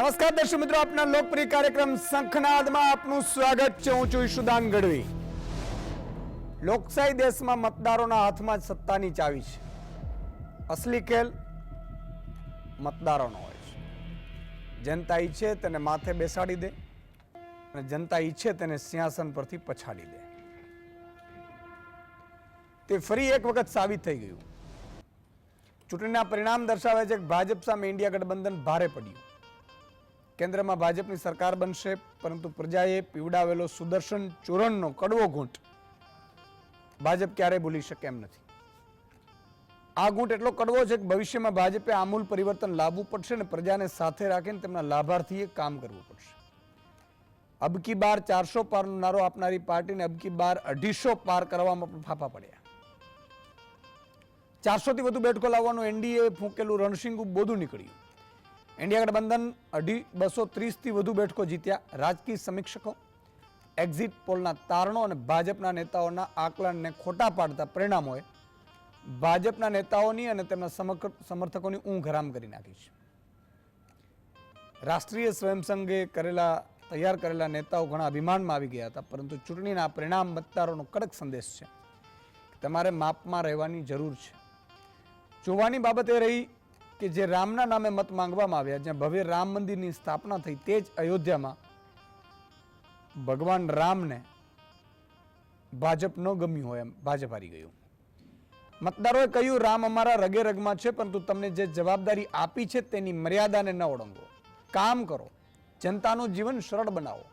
નમસ્કાર દર્શક મિત્રો, આપના લોકપ્રિય કાર્યક્રમ શંખનાદમાં આપનું સ્વાગત છે. હું છું ઈશુદાન ગઢવી. લોકશાહી દેશમાં મતદારોના હાથમાં જ સત્તાની ચાવી છે. અસલી ખેલ મતદારોનો હોય છે. જનતા ઈચ્છે તેને માથે બેસાડી દે અને જનતા ઈચ્છે તેને સિંહાસન પરથી પછાડી દે. તે ફરી એક વખત સાબિત થઈ ગયું. ચૂંટણીના પરિણામ દર્શાવે છે કે ભાજપ સામે ઇન્ડિયા ગઠબંધન ભારે પડ્યું. કેન્દ્રમાં ભાજપની સરકાર બનશે, પરંતુ પ્રજાએ પીવડાવેલો સુદર્શન ચૂરણનો કડવો ઘૂંટ ભાજપ ક્યારેય ભૂલી શકે એમ નથી. આ ઘૂંટ એટલો કડવો છે કે ભવિષ્યમાં ભાજપે આમૂલ પરિવર્તન લાવવું પડશે અને પ્રજાને સાથે રાખીને તેમના લાભાર્થીએ કામ કરવું પડશે. અબકી બાર 400 પારનો નારો આપનારી પાર્ટીને અબકી બાર 250 પાર કરવામાં પણ ફાફા પડ્યા. 400 થી વધુ બેઠકો લાવવાનું એનડીએ ફૂંકેલું રણશીંગું બોધું નીકળ્યું. ઇન્ડિયા ગઠબંધન 230 થી વધુ બેઠકો જીત્યા. રાજકીય સમીક્ષકો એક્ઝિટ પોલના તારણો અને ભાજપના નેતાઓના આકલનને ખોટા પાડતા પરિણામોએ ભાજપના નેતાઓની અને તેમના સમર્થકોની ઊંઘ હરામ કરી નાખી છે. રાષ્ટ્રીય સ્વયંસંઘે તૈયાર કરેલા નેતાઓ ઘણા અભિમાનમાં આવી ગયા હતા, પરંતુ ચૂંટણીના પરિણામ મતદારોનો કડક સંદેશ છે. તમારે માપમાં રહેવાની જરૂર છે. જોવાની બાબત એ રહી કે જે રામના નામે મત માંગવામાં આવ્યા, જ્યાં ભવ્ય રામ મંદિરની સ્થાપના થઈ, તે જ અયોધ્યામાં ભગવાન રામને ભાજપ ન ગમ્યું હોય એમ ભાજપ હારી ગયું. મતદારોએ કહ્યું, રામ અમારા રગે રગમાં છે, પરંતુ તમને જે જવાબદારી આપી છે તેની મર્યાદાને ન ઓળંગો. કામ કરો, જનતાનું જીવન સરળ બનાવો.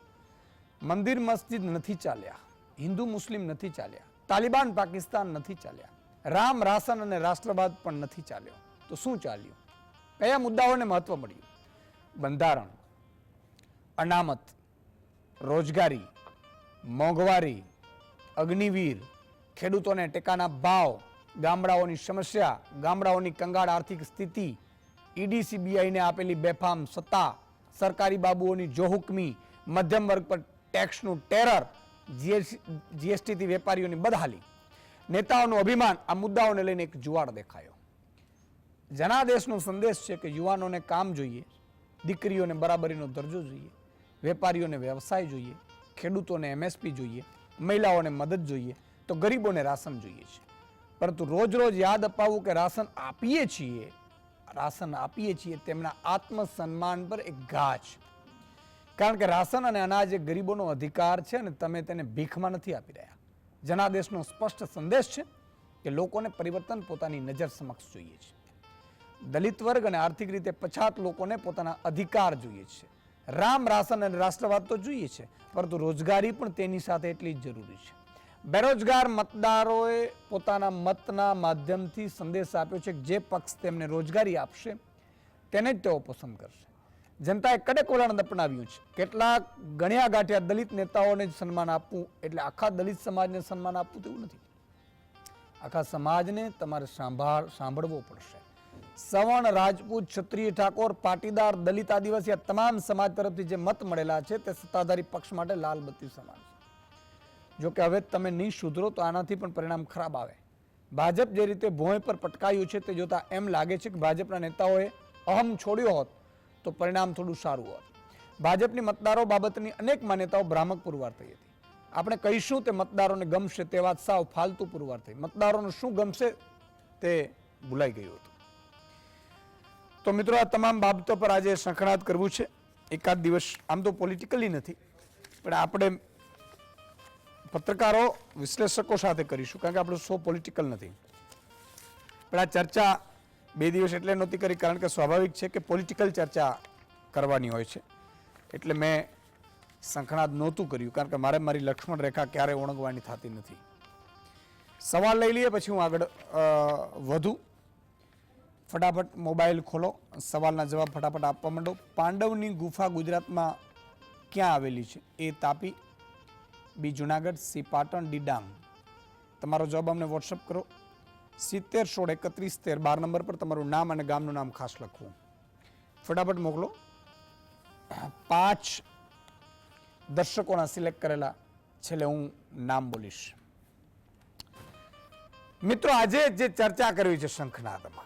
મંદિર મસ્જિદ નથી ચાલ્યા, હિન્દુ મુસ્લિમ નથી ચાલ્યા, તાલિબાન પાકિસ્તાન નથી ચાલ્યા, રામ રાશન અને રાષ્ટ્રવાદ પણ નથી ચાલ્યો. તો શું ચાલ્યું? કયા મુદ્દાઓને મહત્વ મળ્યું? બંધારણ, અનામત, રોજગારી, મોંઘવારી, અગ્નિવીર, ખેડૂતોને ટેકાના ભાવ, ગામડાઓની સમસ્યા, ગામડાઓની કંગાળ આર્થિક સ્થિતિ, ઈડી સીબીઆઈને આપેલી બેફામ સત્તા, સરકારી બાબુઓની જોહુકમી, મધ્યમ વર્ગ પર ટેક્સનું ટેરર, જીએસટીથી વેપારીઓની બદહાલી, નેતાઓનું અભિમાન. આ મુદ્દાઓને લઈને એક જુવાળ દેખાયો. જનાદેશનો સંદેશ છે કે યુવાનોને કામ જોઈએ, દીકરીઓને બરાબરીનો દરજ્જો જોઈએ, વેપારીઓને વ્યવસાય જોઈએ, ખેડૂતોને એમએસપી જોઈએ, મહિલાઓને મદદ જોઈએ, તો ગરીબોને રાશન જોઈએ છે. પરંતુ રોજ રોજ યાદ અપાવવું કે રાશન આપીએ છીએ તેમના આત્મસન્માન પર એક ઘા છે. કારણ કે રાશન અને અનાજ એ ગરીબોનો અધિકાર છે અને તમે તેને ભીખમાં નથી આપી રહ્યા. જનાદેશનો સ્પષ્ટ સંદેશ છે કે લોકોને પરિવર્તન પોતાની નજર સમક્ષ જોઈએ છે. દલિત વર્ગ અને આર્થિક રીતે પછાત લોકોને પોતાના અધિકાર જોઈએ છે. રામ રાશન અને રાષ્ટ્રવાદ તો જોઈએ છે, પરંતુ રોજગારી પણ તેની સાથે એટલી જ જરૂરી છે. બેરોજગાર મતદારોએ પોતાના મતના માધ્યમથી સંદેશ આપ્યો છે કે જે પક્ષ તેમને રોજગારી આપશે તેને જ તેઓ પસંદ કરશે. જનતાએ કડક વલણ અપનાવ્યું છે. કેટલાક ગણ્યા ગાંઠ્યા દલિત નેતાઓને જ સન્માન આપવું એટલે આખા દલિત સમાજને સન્માન આપવું તેવું નથી. આખા સમાજને તમારે સાંભળવો પડશે. સવર્ણ, રાજપૂત, ક્ષત્રિય, ઠાકોર, પાટીદાર, દલિત, આદિવાસી આ તમામ સમાજ તરફથી જે મત મળેલા છે તે સત્તાધારી પક્ષ માટે લાલ બત્તી સમાન છે. જો કે હવે તમે નહીં સુધરો તો આનાથી પણ પરિણામ ખરાબ આવે. ભાજપ જે રીતે ભોંય પર પટકાયું છે તે જોતા એમ લાગે છે કે ભાજપના નેતાઓએ અહમ છોડ્યો હોત તો પરિણામ થોડું સારું હોત. ભાજપની મતદારો બાબતની અનેક માન્યતાઓ ભ્રામક પુરવાર થઈ હતી. આપણે કહીશું તે મતદારોને ગમશે તે વાત સાવ ફાલતુ પુરવાર થઈ. મતદારોને શું ગમશે તે ભૂલાઈ ગયું હતું. તો મિત્રો, આ તમામ બાબતો પર આજે શંખનાદ કરવું છે. એકાદ દિવસ આમ તો પોલિટિકલી નથી, પણ આપણે પત્રકારો વિશ્લેષકો સાથે કરીશું, કારણ કે આપણો શો પોલિટિકલ નથી. પણ આ ચર્ચા 2 દિવસ એટલે નહોતી કરી કારણ કે સ્વાભાવિક છે કે પોલિટિકલ ચર્ચા કરવાની હોય છે. એટલે મેં શંખનાદ નહોતું કર્યું, કારણ કે મારે મારી લક્ષ્મણ રેખા ક્યારે ઓળંગવાની થતી નથી. સવાલ લઈ લઈએ, પછી હું આગળ વધુ. ફટાફટ મોબાઈલ ખોલો, સવાલના જવાબ ફટાફટ આપવા માંડો. પાંડવની ગુફા ગુજરાતમાં ક્યાં આવેલી છે? એ તાપી, બી જુનાગઢ, સી પાટણ, ડી ડાંગ. તમારો જવાબ અમને વોટ્સઅપ કરો 70163113 12 નંબર પર તમારું નામ અને ગામનું નામ ખાસ લખવું. ફટાફટ મોકલો. 5 દર્શકોના સિલેક્ટ કરેલા છેલ્લે હું નામ બોલીશ. મિત્રો, આજે જે ચર્ચા કરવી છે શંખનાદમાં,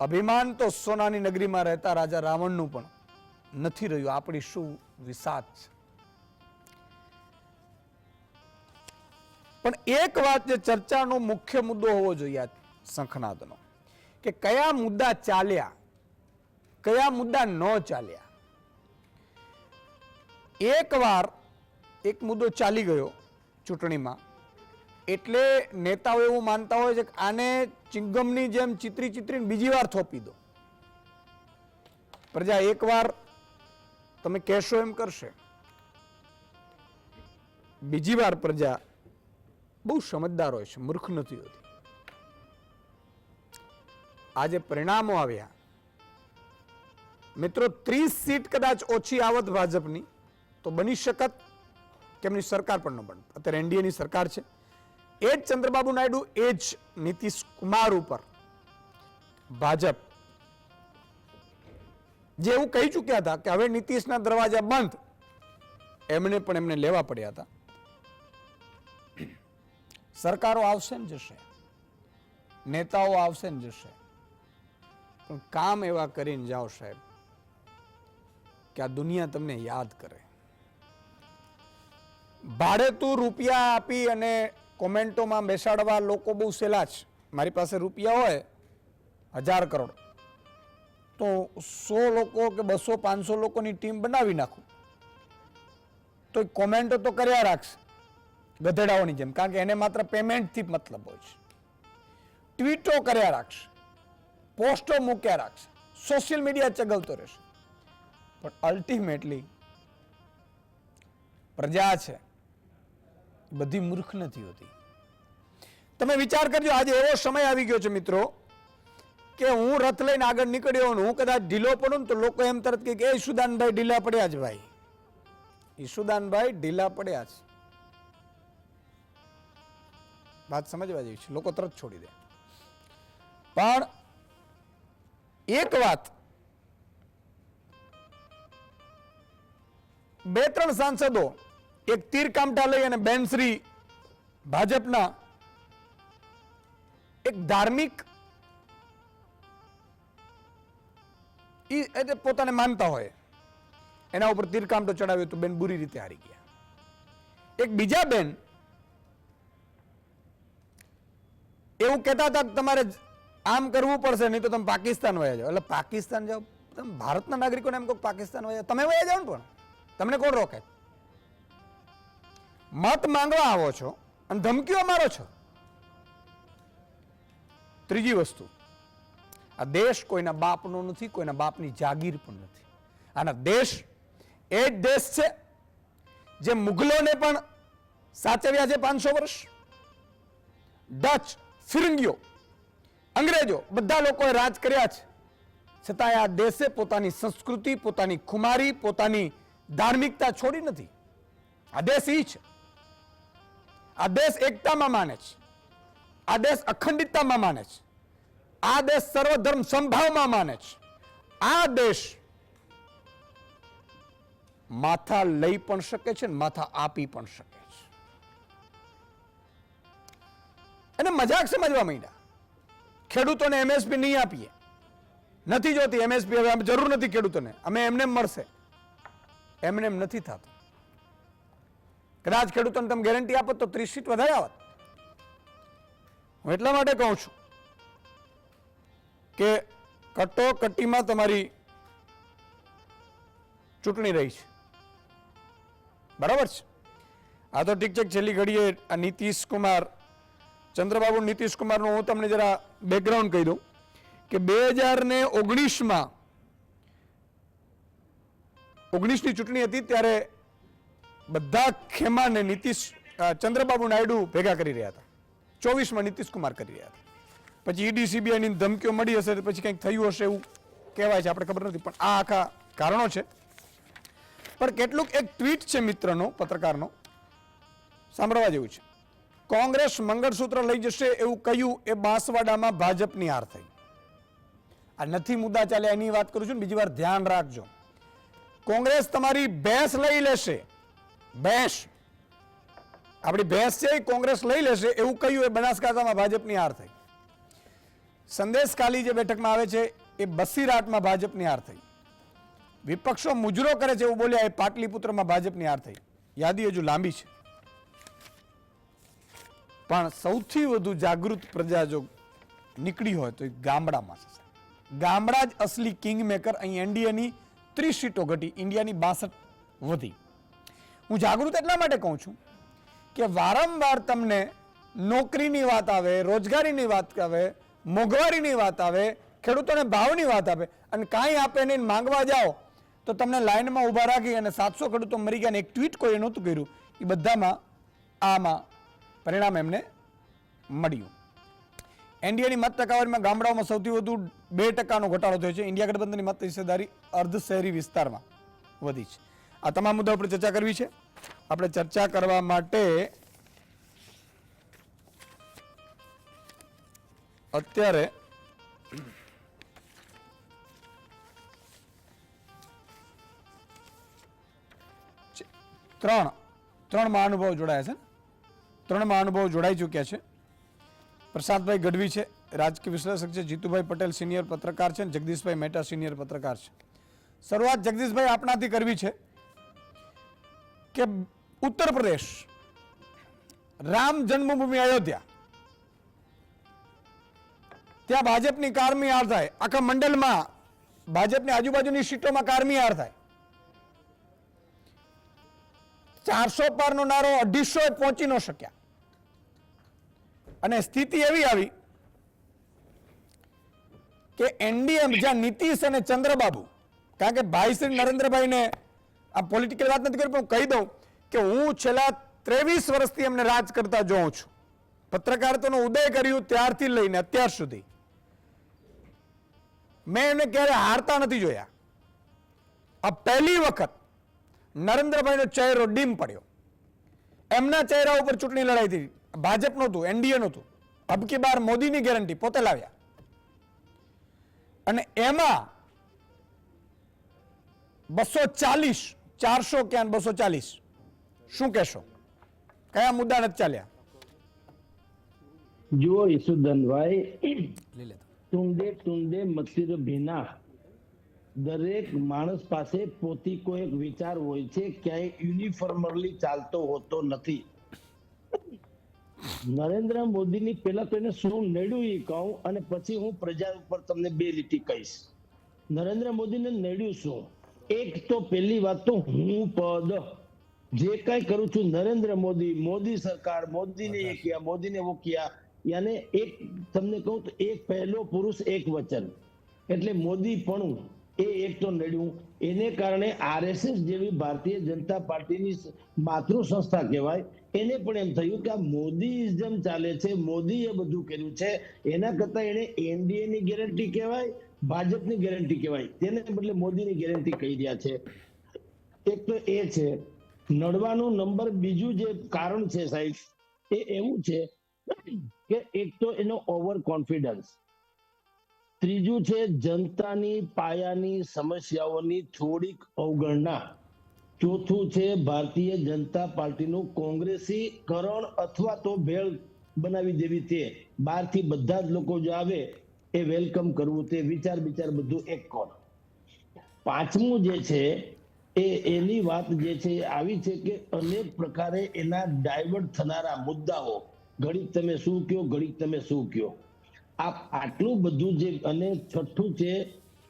અભિમાન તો સોનાની નગરીમાં રહેતા રાજા રાવણનું પણ નથી રહ્યું. આપણી શું વિસાત છે. પણ એક વાત જે ચર્ચાનો મુખ્ય મુદ્દો હોવો જોઈએ શંખનાદનો, કે કયા મુદ્દા ચાલ્યા, કયા મુદ્દા ન ચાલ્યા. એકવાર એક મુદ્દો ચાલી ગયો ચૂંટણીમાં એટલે નેતાઓ એવું માનતા હોય છે કે આને ચિંગમની જેમ ચિત્રી ચિત્રીને બીજી વાર થોપી દો. પ્રજા એકવાર તમે કહેશો એમ કરશે, બીજી વાર પ્રજા બહુ સમજદાર હોય છે, મૂર્ખ નથી હોતી. આજે પરિણામો આવ્યા મિત્રો, 30 સીટ કદાચ ઓછી આવત ભાજપની તો બની શકત કે એમની સરકાર પણ ન બનત. અત્યારે એનડીએની સરકાર છે. એ જ ચંદ્રબાબુ નાયડુ, એ જ નીતિશ કુમાર ઉપર ભાજપ જે એવું કહી ચૂક્યા હતા કે હવે નીતિશના દરવાજા બંધ, એમને લેવા પડ્યા હતા. સરકારો આવશે ને જશે, નેતાઓ આવશે ને જશે, પણ કામ એવા કરીને જાઓ સાહેબ કે આ દુનિયા તમને યાદ કરે. ભાડેતું રૂપિયા આપી અને કોમેન્ટોમાં બેસાડવા લોકો બહુ સહેલા છે. મારી પાસે રૂપિયા હોય 1000 કરોડ તો 100 લોકો કે 200-500 લોકોની ટીમ બનાવી નાખું તો કોમેન્ટો તો કર્યા રાખશે ગધેડાઓની જેમ, કારણ કે એને માત્ર પેમેન્ટથી મતલબ હોય છે. ટ્વીટો કર્યા રાખશે, પોસ્ટો મૂક્યા રાખશે, સોશિયલ મીડિયા ચગવતો રહેશે, પણ અલ્ટિમેટલી પ્રજા છે બધી મૂર્ખ નથી હોતી. તમે વિચાર કરજો, આજે એવો સમય આવી ગયો છે મિત્રો કે હું રથ લઈને આગળ નીકળ્યો હું કદાચ ઢીલો પડું તો લોકો એમ તરત કે ઈશુદાનભાઈ ઢીલા પડ્યા છે. ભાઈ ઈશુદાનભાઈ ઢીલા પડ્યા છે, વાત સમજવા જેવી છે, લોકો તરત છોડી દે. પણ એક વાત, 2-3 સાંસદો એક તીર કામઠા લઈ અને બેનશ્રી ભાજપના એક ધાર્મિક એટલે પોતાને માનતા હોય એના ઉપર તીર કામઠો ચડાવ્યો તો બેન બુરી રીતે હારી ગયા. એક બીજા બેન એવું કહેતા હતા કે તમારે આમ કરવું પડશે નહીં તો તમે પાકિસ્તાન વયા જાઓ. એટલે પાકિસ્તાન જાઓ, તમે ભારતના નાગરિકોને એમ કહો પાકિસ્તાન વયા, તમે વયા જાઓ ને, પણ તમને કોણ રોકે? મત માંગવા આવો છો અને ધમકીઓ મારો છો. ત્રીજી વસ્તુ, આ દેશ કોઈના બાપનો નથી, કોઈના બાપની જાગીર પણ નથી. આના દેશ એ જ દેશ છે જે મુગલોને પણ સાચવ્યા છે 500 વર્ષ. ડચ, ફિરંગીઓ, અંગ્રેજો બધા લોકોએ રાજ કર્યા છે, છતાં આ દેશે પોતાની સંસ્કૃતિ, પોતાની ખુમારી, પોતાની ધાર્મિકતા છોડી નથી. આ દેશ ઈ છે. આ દેશ એકતામાં માને છે, આ દેશ અખંડિતતામાં માને છે, આ દેશ સર્વધર્મ સંભાવમાં માને છે. આ દેશ માથા લઈ પણ શકે છે, માથા આપી પણ શકે છે. અને મજાક સમજવા માંડ્યા. ખેડૂતોને એમએસપી નહીં આપીએ, નથી જોતી એમએસપી, હવે જરૂર નથી ખેડૂતોને, અમે એમને મળશે. એમને એમ નથી થતું. કદાચ ખેડૂતોને તમે ગેરંટી આપો તો 30 સીટ વધારે આવત. હું એટલા માટે કહું છું કે કટોકટીમાં તમારી ચૂંટણી રહી છે, બરાબર છે. આ તો ઠીક છે, છેલ્લી ઘડીએ આ નીતિશ કુમાર, ચંદ્રબાબુ નીતિશ કુમારનું હું તમને જરા બેકગ્રાઉન્ડ કહી દઉં કે 2019માં 19ની ચૂંટણી હતી ત્યારે બધા ખેમાને નીતિશ ચંદ્રબાબુ નાયડુ ભેગા કરી રહ્યા હતા. 24માં નીતિશ કુમાર કરી રહ્યા હતા. પછી ઈડી સીબીઆઈની ધમકીઓ મળી હશે, પછી કંઈક થયું હશે એવું કહેવાય છે, આપણે ખબર નથી, પણ આ આખા કારણો છે. પણ કેટલુંક એક ટ્વીટ છે મિત્રનો, પત્રકારનો, સાંભળવા જેવું છે. કોંગ્રેસ મંગળસૂત્ર લઈ જશે એવું કહ્યું એ બાંસવાડામાં ભાજપની હાર થઈ. આ નથી મુદ્દા ચાલ્યા એની વાત કરું છું ને, બીજી વાર ધ્યાન રાખજો. કોંગ્રેસ તમારી ભેંસ લઈ લેશે, ભેંસ, આપણી ભેંસ છે એ કોંગ્રેસ લઈ લેશે એવું કહ્યું એ બનાસકાંઠામાં ભાજપની હાર થઈ. સંદેશખાલી જે બેઠકમાં આવે છે એ બસીરાટમાં ભાજપની હાર થઈ. વિપક્ષો મુજરો કરે છે એવું બોલ્યા એ પાટલીપુત્રમાં ભાજપની હાર થઈ. યાદી હજુ લાંબી છે, પણ સૌથી વધુ જાગૃત પ્રજા જો નીકળી હોય તો એ ગામડામાં છે. ગામડા જ અસલી કિંગ મેકર. અહીં એનડીએની 30 સીટો ઘટી, ઇન્ડિયાની 62 વધી. હું જાગૃત એટલા માટે કહું છું કે વારંવાર તમને નોકરીની વાત આવે, રોજગારીની વાત આવે, મોંઘવારીની વાત આવે, ખેડૂતોને ભાવની વાત આવે અને કાંઈ આપે નહીં, માંગવા જાઓ તો તમને લાઈનમાં ઊભા રાખી અને 700 ખેડૂતો મરી ગયા. એક ટ્વીટ કોઈએ નહોતું કર્યું. એ બધામાં આમાં પરિણામ એમને મળ્યું. એનડીએની મત ટકાવારીમાં ગામડાઓમાં સૌથી વધુ 2% ઘટાડો થયો છે. ઇન્ડિયા ગઠબંધનની મત હિસ્સેદારી અર્ધ શહેરી વિસ્તારમાં વધી છે. આ તમામ મુદ્દા ઉપર ચર્ચા કરવી છે. આપણે ચર્ચા કરવા માટે અત્યારે ત્રણ મહાનુભાવો જોડાયા છે. 3 મહાનુભાવો જોડાઈ ચૂક્યા છે. પ્રસાદભાઈ ગઢવી છે, રાજકીય વિશ્લેષક છે. જીતુભાઈ પટેલ સિનિયર પત્રકાર છે. જગદીશભાઈ મહેતા સિનિયર પત્રકાર છે. શરૂઆત જગદીશભાઈ આપણાથી કરવી છે કે ઉત્તર પ્રદેશ, રામ જન્મભૂમિ અયોધ્યા, ત્યાં ભાજપની કારમી હાર થાય. આખા મંડળમાં ભાજપની આજુબાજુની સીટોમાં કારમી હાર થાય. 400 પારનો નારો 250 પહોંચી ન શક્યા અને સ્થિતિ એવી આવી કે એનડીએ જ્યાં નીતિશ અને ચંદ્રબાબુ, કારણ કે ભાઈ શ્રી નરેન્દ્રભાઈને આ પોલિટિકલ વાત નથી કરી, પણ હું કહી દઉં કે હું છેલ્લા 23 વર્ષથી એમને રાજ કરતા જોઉં છું. પત્રકારત્વનો ઉદય કર્યું ત્યારથી લઈને અત્યાર સુધી મેં એમને ક્યારે હારતા નથી જોયા. આ પહેલી વખત નરેન્દ્રભાઈનો ચહેરો ડીમ પડ્યો. એમના ચહેરા ઉપર ચૂંટણી લડાઈ થઈ. ભાજપ નહોતું, એનડીએ નહોતું. અબકી બાર મોદીની ગેરંટી પોતે લાવ્યા અને એમાં 240, 400 ક્યાં 240. શું કહેશો? કયા મુદ્દા નથી ચાલ્યા? જુઓ ઈસુદાનભાઈ, ટુંડે મતીર ભીના દરેક માણસ પાસે પોતીકો એક વિચાર હોય છે, ક્યાંય યુનિફોર્મલી ચાલતો હોતો નથી. નરેન્દ્ર મોદીની પહેલા તો એને શું નડ્યું એ કહું અને પછી હું પ્રજા ઉપર તમને 2 લીટી કહીશ. નરેન્દ્ર મોદીને નડ્યું શું? એક તો પહેલી વાત તો હું પદ જે કઈ કરું છું નરેન્દ્ર મોદી, મોદી સરકાર, મોદીને ये किया, મોદીને वो किया, यानी એક તમને કહું તો એક પહેલો પુરુષ એક વચન, એટલે મોદી પણ એ એક તો નડ્યું. એને કારણે આરએસએસ જેવી ભારતીય જનતા પાર્ટીની માતૃ સંસ્થા કહેવાય, એને પણ એમ થયું કે આ મોદીઇઝમ ચાલે છે, મોદીએ બધું કર્યું છે, એના કરતા એને એનડીએ ની ગેરંટી કહેવાય, ભાજપની ગેરંટી કહેવાય, તેને બદલે મોદીની ગેરંટી કહી રહ્યા છે. એક તો એ છે. નડવાનું નંબર બીજું જે કારણ છે સાહેબ એ એવું છે કે એક તો એનો ઓવર કોન્ફિડન્સ, ત્રીજું છે જનતાની પાયાની સમસ્યાઓની થોડીક અવગણના, ચોથું છે ભારતીય જનતા પાર્ટીનું કોંગ્રેસીકરણ અથવા તો ભેળ બનાવી દેવી. તે બહારથી બધા જ લોકો જો આવે એ વેલકમ કરવું, તે વિચાર બધું એક કોણ. પાંચમું જે છે એની વાત જે છે આવી છે કે અનેક પ્રકારે એના ડાયવર્ટ થનારા મુદ્દાઓ, ઘડીક તમે શું કયો, ઘડીક તમે શું કયો, આટલું બધું જે. અને છઠ્ઠું છે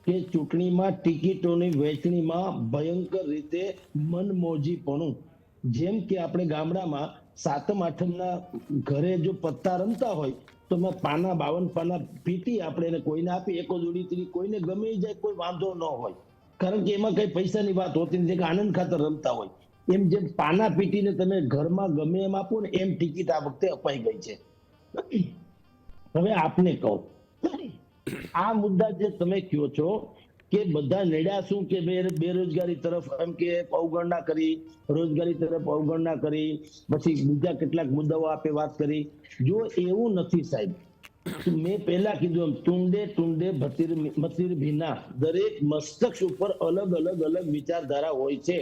કે ચૂંટણીમાં ટિકિટોની વહેંચણીમાં ભયંકર રીતે મનમોજીપણું. જેમ કે આપણે ગામડામાં 7મ 8મના ઘરે જો પત્તા રમતા હોય તો મેં 52 પાના પીટી આપણે એને કોઈને આપી, એકો જોડી ત્રી કોઈને ગમે જાય, કોઈ વાંધો ન હોય, કારણ કે એમાં કઈ પૈસાની વાત હોતી નથી, કે આનંદ ખાતર રમતા હોય. એમ જેમ પાના પીટીને તમે ઘરમાં ગમે એમ આપો ને, એમ ટિકિટ આ વખતે અપાઈ ગઈ છે. હવે આપને કહું, આ મુદ્દા જે તમે કહો છો કે બધા નડ્યા શું કે બેરોજગારી તરફ એમ કે અવગણના કરી, રોજગારી તરફ અવગણના કરી, પછી બીજા કેટલાક મુદ્દાઓ આપે વાત કરી. જો એવું નથી સાહેબ, મેં પહેલા કીધું એમ ટુંડે મતીર ભીના, દરેક મસ્તક ઉપર અલગ અલગ વિચારધારા હોય છે.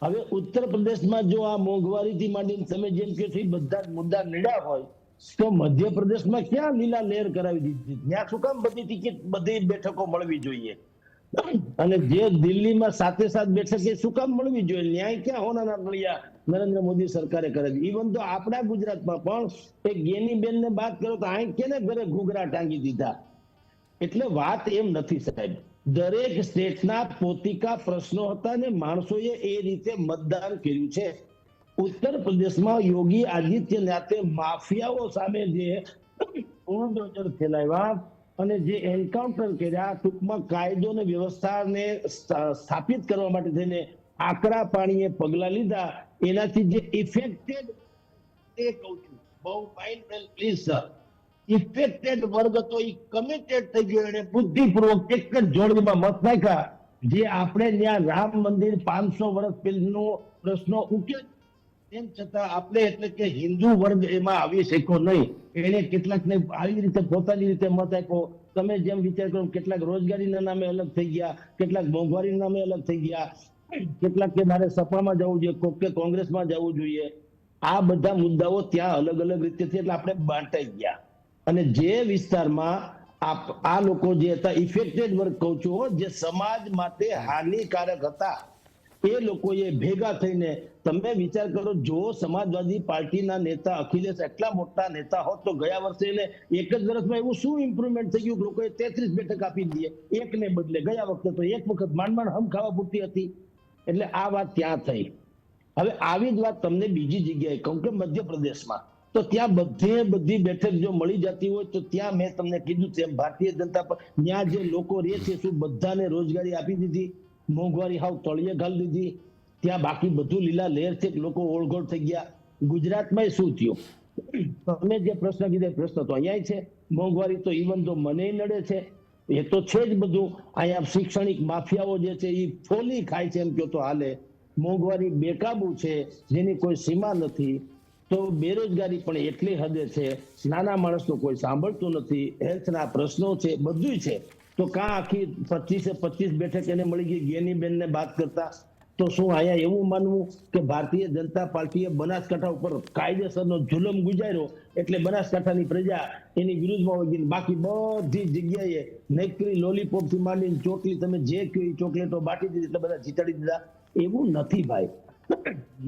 હવે ઉત્તર પ્રદેશમાં જો આ મોંઘવારીથી માંડીને તમે જેમ કે બધા જ મુદ્દા નડ્યા હોય તો મધ્યપ્રદેશમાં ક્યાં લીલા લહેર કરાવી દીધી? ત્યાં શું કામ બધી ટિકિટ બધી બેઠકો મળવી જોઈએ? અને જે દિલ્હીમાં સાથે સાથ બેઠક શું કામ મળવી જોઈએ? ન્યાય ક્યાં હોનાના નળિયા નરેન્દ્ર મોદી સરકારે કરે છે? ઇવન તો આપણા ગુજરાતમાં પણ એક ગેનીબેન ને વાત કરો તો અહીં કેને ઘરે ઘૂઘરા ટાંગી દીધા. એટલે વાત એમ નથી સાહેબ, દરેક સ્ટેટના પોતિકા પ્રશ્નો હતા ને માણસોએ એ રીતે મતદાન કર્યું છે. ઉત્તર પ્રદેશમાં યોગી આદિત્યનાથે માફિયાઓ સામે જે બુલડોઝર ફેલાવ્યા અને જે એન્કાઉન્ટર કર્યા, ટૂંકમાં કાયદો અને વ્યવસ્થાને સ્થાપિત કરવા માટે થઈને આકરા પાણીએ પગલા લીધા, એનાથી જે ઇફેક્ટેડ, એ કહું છું, બહુ માઇન્ડ પ્લીઝ સર, ઇફેક્ટેડ વર્ગ હતો એ કમિટેડ થઈ ગયો, એને બુદ્ધિપૂર્વક એક જ જોડણીમાં મત નાખ્યા. જે આપણે ત્યાં રામ મંદિર 500 વર્ષ પહેલાનો પ્રશ્નો ઉકેલ, તેમ છતાં આપણે એટલે કે હિન્દુ વર્ગ એમાં આવી શક્યો નહીં. એને કેટલાકને આવી રીતે પોતાની રીતે મત આપ્યો. તમે જેમ વિચાર કરો, કેટલાક રોજગારીના નામે અલગ થઈ ગયા, કેટલાક મોંઘવારીના નામે અલગ થઈ ગયા, કેટલાક કે મારે સપામાં જવું જોઈએ, કોક કે કોંગ્રેસમાં જવું જોઈએ. આ બધા મુદ્દાઓ ત્યાં અલગ અલગ રીતે છે, એટલે આપણે બાંટાઈ ગયા. અને જે વિસ્તારમાં આ લોકો જે હતા ઇફેક્ટેડ વર્ગ કહું છું, જે સમાજ માટે હાનિકારક હતા, એ લોકોએ ભેગા થઈને, તમે વિચાર કરો, જો સમાજવાદી પાર્ટીના નેતા અખિલેશ એટલા મોટા નેતા હોત તો ગયા વર્ષે એને એક જ વર્ષમાં એવું શું ઇમ્પ્રુવમેન્ટ થઈ ગયું? લોકોએ 33 બેઠક આપી દીધી એકને બદલે. ગયા વખતે તો એક વખત માંડ હમ ખાવા પૂરતી હતી. એટલે આ વાત ત્યાં થઈ. હવે આવી જ વાત તમને બીજી જગ્યાએ કહું કે મધ્યપ્રદેશમાં, તો ત્યાં બધી બેઠક જો મળી જતી હોય તો ત્યાં મેં તમને કીધું તેમ ભારતીય જનતા પાર્ટી ત્યાં જે લોકો રહે છે, શું બધાને રોજગારી આપી દીધી? મોંઘવારી હાવ તળિયે ઘાલી દીધી? ત્યાં બાકી બધું લીલા લહેર છે, લોકો ઓળઘોળ થઈ ગયા. ગુજરાતમાં શું થયું? તમે જે પ્રશ્ન કીધા પ્રશ્ન તો અહીંયા છે. મોંઘવારી તો ઇવન તો મને નડે છે, એ તો છે જ બધું. અહીંયા શૈક્ષણિક માફિયાઓ જે છે એ ફોલી ખાય છે, એમ કહો તો હાલે. મોંઘવારી બેકાબુ છે, જેની કોઈ સીમા નથી. તો બેરોજગારી પણ એટલી હદે છે, નાના માણસનો કોઈ સાંભળતું નથી, હેલ્થના પ્રશ્નો છે, બધું છે. તો કાં આખી 25 બેઠક એને મળી ગઈ ગેનીબેનને વાત કરતા? તો શું અહીંયા એવું માનવું કે ભારતીય જનતા પાર્ટીએ બનાસકાંઠા ઉપર કાયદેસરનો જુલમ ગુજાર્યો એટલે બનાસકાંઠાની પ્રજા એની વિરુદ્ધમાં વળી ગઈ? બાકી બધી જગ્યાએ નકરી લોલીપોપ થી માંડીને ચોકલી, તમે જે કહ્યું એ ચોકલેટો બાટી દીધી એટલે બધા જીતાડી દીધા. એવું નથી ભાઈ.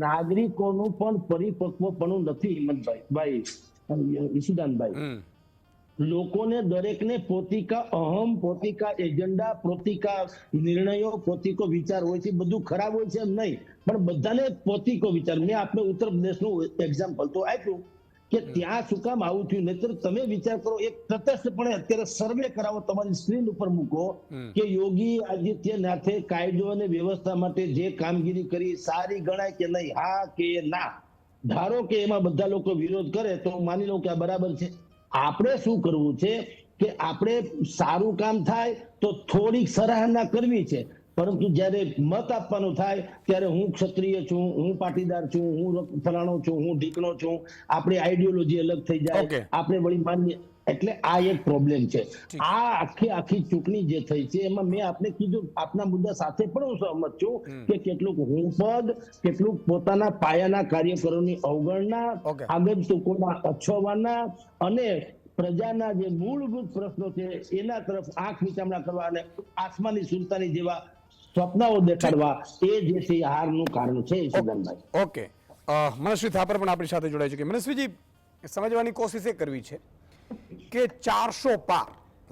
નાગરિકોનું પણ પરિપક્વપણું નથી હિંમતભાઈ, ઈશુદાનભાઈ. લોકોને દરેકને પોતિકા અહમ, પોતિકા એજન્ડા, પોતિકા નિર્ણયો, પોતિકો વિચાર હોય છે. બધું ખરાબ હોય છે એમ નહીં, પણ બધાને પોતિકો વિચાર. મેં આપણે ઉત્તર પ્રદેશનું એક્ઝામ્પલ તો આપ્યું કે ત્યાં શું કામ આવું થયું. નહીતર તમે વિચાર કરો, એક તટસ્થપણે અત્યારે સર્વે કરાવો, તમારી સ્ક્રીન ઉપર મૂકો કે યોગી આદિત્યનાથે કાયદો અને વ્યવસ્થા માટે જે કામગીરી કરી સારી ગણાય કે નહીં, હા કે ના? ધારો કે એમાં બધા લોકો વિરોધ કરે તો માની લો કે આ બરાબર છે. આપણે શું કરવું છે કે આપણે સારું કામ થાય તો થોડીક સરાહના કરવી છે, પરંતુ જ્યારે મત આપવાનું થાય ત્યારે હું ક્ષત્રિય છું, હું પાટીદાર છું, હું ફલાણો છું, હું ઢીકણો છું, આપણી આઈડિયોલોજી અલગ થઈ જાય, આપણે વળી માન્ય. એટલે આ એક પ્રોબ્લેમ છે. આ આખી ચૂંટણી જે થઈ છે એમાં મેં આપને કીધું, આપના મુદ્દા સાથે પણ હું સહમત છું કે કેટલુંક હુંપદ, કેટલુંક પોતાના પાયાના કાર્યકરોની અવગણના, આગંતુકોના અછવાના અને પ્રજાના જે મૂળભૂત પ્રશ્નો છે એના તરફ આંખ વિચારણા કરવા અને આસમાની સુલતાની જેવા સ્વપ્નાઓ દેખાડવા, એ જે છે હારનું કારણ છે. ઈશુદાનભાઈ, ઓકે, મનસ્વી થાપર પણ આપણી સાથે જોડાય છે. કે મનસ્વીજી, સમજવાની કોશિશ એ કરવી છે કે 400 પાર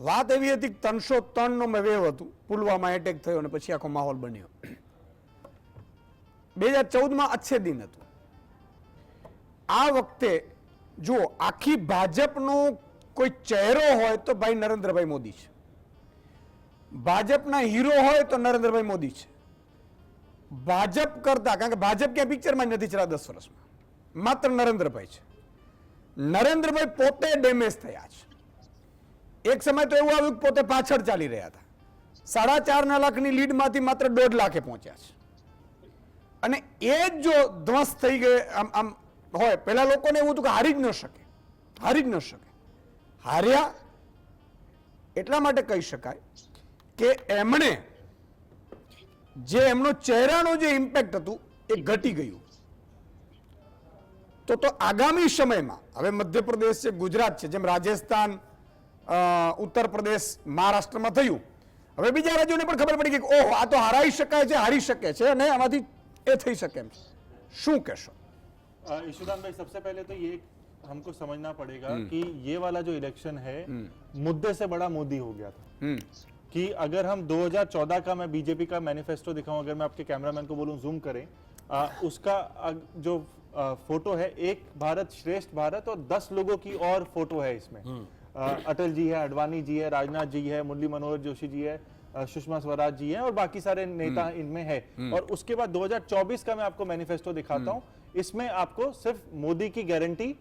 વાત એવી હતી કે 303 નો મેં વેવ હતું, પુલવામા એટેક થયો અને પછી આખો માહોલ બન્યો. 2014માં અચ્છે દિન હતું. આ વખતે જો આખી ભાજપનો કોઈ ચહેરો હોય તો ભાઈ નરેન્દ્રભાઈ મોદી છે. ભાજપના હીરો હોય તો નરેન્દ્રભાઈ મોદી છે. ભાજપ કરતા, કારણ કે ભાજપ ક્યાં પિક્ચરમાં જ નથી ચલા 10 વર્ષમાં, માત્ર નરેન્દ્રભાઈ છે. નરેન્દ્રભાઈ પોતે ડેમેજ થયા છે. એક સમય તો એવું આવ્યું કે પોતે પાછળ ચાલી રહ્યા હતા. 4.5 લાખની લીડમાંથી માત્ર 1.5 લાખે પહોંચ્યા છે. અને એ જ જો ધ્વંસ થઈ ગયો આમ હોય, પેલા લોકોને એવું હતું કે હારી જ ન શકે. હાર્યા એટલા માટે કહી શકાય કે એમણે જે એમનો ચહેરાનો જે ઇમ્પેક્ટ હતું એ ઘટી ગયું. તો આગામી સમયમાં હવે મધ્યપ્રદેશ છે, ગુજરાત છે, જેમ રાજસ્થાન, ઉત્તર પ્રદેશ, મહારાષ્ટ્રમાં થયું, હવે બીજા રાજ્યોને પણ ખબર પડી કે ઓહો આ તો હારી શકે છે અને આમાંથી એ થઈ શકે એમ છે. શું કહેશો? ईशुदान भाई, सबसे पहले तो ये हमको समझना पड़ेगा कि ये वाला जो इलेक्शन है मुद्दे से बड़ा मोदी हो गया था. कि अगर हम 2014 का, मैं बीजेपी का मैनिफेस्टो दिखाऊं, अगर मैं आपके कैमरामैन को बोलूं जूम करें, उसका जो फोटो है, एक भारत श्रेष्ठ भारत, और 10 लोगों की और फोटो है इसमें. अटल जी है, अडवाणी जी है, राजनाथ जी है, मुरली मनोहर जोशी जी है, सुषमा स्वराज जी हैं, और बाकी सारे नेता इनमें है. और उसके बाद 2024 का मैं आपको मैनिफेस्टो दिखाता हूं. इसमें आपको सिर्फ मोदी की गारंटी,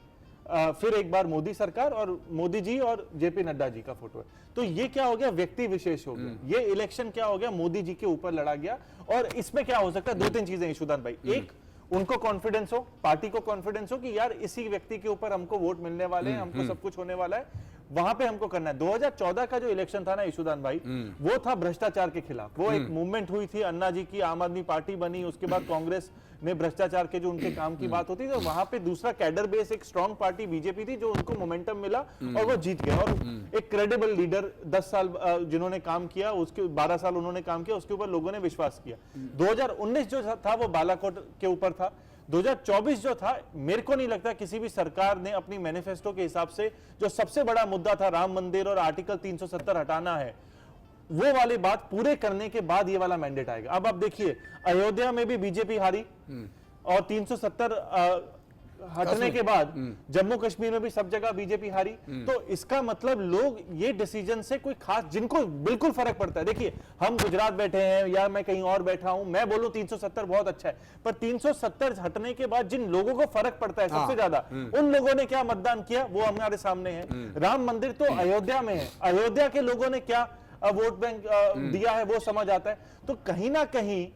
फिर एक बार मोदी सरकार और मोदी जी और जेपी नड्डा जी का फोटो है. तो ये क्या हो गया, व्यक्ति विशेष हो गया. ये इलेक्शन क्या हो गया, मोदी जी के ऊपर लड़ा गया. और इसमें क्या हो सकता है, 2-3 चीजें ईशुदान भाई. एक, उनको कॉन्फिडेंस हो, पार्टी को कॉन्फिडेंस हो कि यार इसी व्यक्ति के ऊपर हमको वोट मिलने वाले हैं, हमको सब कुछ होने वाला है, वहां पे हमको करना है. 2014 का जो इलेक्शन था ना ईशुदान भाई, वो था भ्रष्टाचार के खिलाफ. वो एक मूवमेंट हुई थी, अन्ना जी की आम आदमी पार्टी बनी, उसके बाद कांग्रेस ने भ्रष्टाचार के जो उनके काम की बात होती थी, तो वहां पे दूसरा कैडर बेस एक स्ट्रॉन्ग पार्टी बीजेपी थी, जो उनको मोमेंटम मिला और वो जीत गया. और एक क्रेडिबल लीडर 10 साल जिन्होंने काम किया, उसके 12 साल उन्होंने काम किया, उसके ऊपर लोगों ने विश्वास किया. 2019 जो था वो बालाकोट के ऊपर था. 2024 जो था, मेरे को नहीं लगता किसी भी सरकार ने अपनी मैनिफेस्टो के हिसाब से, जो सबसे बड़ा मुद्दा था राम मंदिर और आर्टिकल 370 हटाना है, वो वाली बात पूरे करने के बाद ये वाला मैंडेट आएगा. अब आप देखिए, अयोध्या में भी बीजेपी हारी और 370 हटने के बाद जम्मू कश्मीर में भी सब जगह बीजेपी हारी. तो इसका मतलब लोग ये डिसीजन से कोई खास, जिनको बिल्कुल फर्क पड़ता है, देखिए हम गुजरात बैठे हैं या मैं कहीं और बैठा हूं, मैं बोलूं 370 बहुत अच्छा है, पर 370 हटने के बाद जिन लोगों को फर्क पड़ता है सबसे ज्यादा, उन लोगों ने क्या मतदान किया वो हमारे सामने है. राम मंदिर तो अयोध्या में है, अयोध्या के लोगों ने क्या वोट बैंक दिया है वो समझ आता है. तो कहीं ना कहीं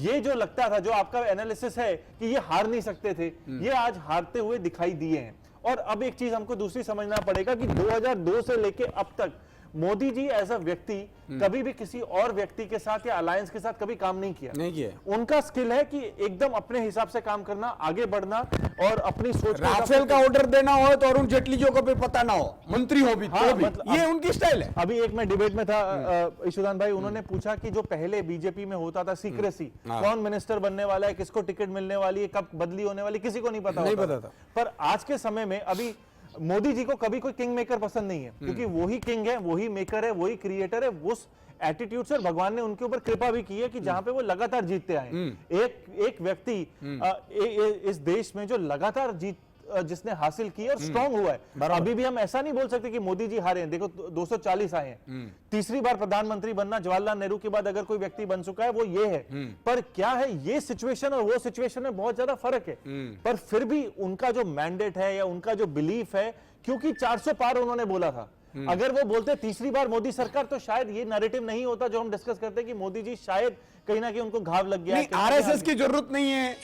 ये जो लगता था, जो आपका एनालिसिस है कि ये हार नहीं सकते थे, ये आज हारते हुए दिखाई दिए हैं. और अब एक चीज हमको दूसरी समझना पड़ेगा कि 2002 से लेके अब तक मोदी जी एज अ व्यक्ति कभी भी किसी और व्यक्ति के साथ या अलायंस के साथ कभी काम नहीं किया. उनका स्किल है कि एकदम अपने हिसाब से काम करना, आगे बढ़ना और अपनी सोच. राफेल का ऑर्डर देना हो तो अरुण जेटली जी को भी पता ना हो, मंत्री हो भी, तो भी ये उनकी स्टाइल है. अभी एक मैं डिबेट में था ईशुदान भाई, उन्होंने पूछा कि जो पहले बीजेपी में होता था सीक्रेसी, कौन मिनिस्टर बनने वाला है, किसको टिकट मिलने वाली है, कब बदली होने वाली, किसी को नहीं पता होता था. पर आज के समय में अभी मोदी जी को कभी कोई किंग मेकर पसंद नहीं है, क्योंकि वही किंग है, वही मेकर है, वही क्रिएटर है. उस एटीट्यूड से भगवान ने उनके ऊपर कृपा भी की है कि जहां पे वो लगातार जीतते आए. एक व्यक्ति इस देश में जो लगातार जीत जिसने हासिल की और स्ट्रांग हुआ है. अभी भी हम ऐसा नहीं बोल सकते कि मोदी जी हारे हैं. देखो 240 आए हैं, तीसरी बार प्रधानमंत्री बनना जवाहरलाल नेहरू के बाद अगर कोई व्यक्ति बन चुका है वो ये है. पर क्या है, ये सिचुएशन और वो सिचुएशन में बहुत ज्यादा फर्क है. पर फिर भी उनका जो मैंडेट है या उनका जो बिलीफ है, क्योंकि 400 पार उन्होंने बोला था, अगर वो बोलते तीसरी बार मोदी सरकार, तो शायद ये नैरेटिव नहीं होता जो हम डिस्कस करते हैं कि मोदी जी शायद कहीं ना कहीं उनको घाव लग गया. आरएसएस की जरूरत नहीं है,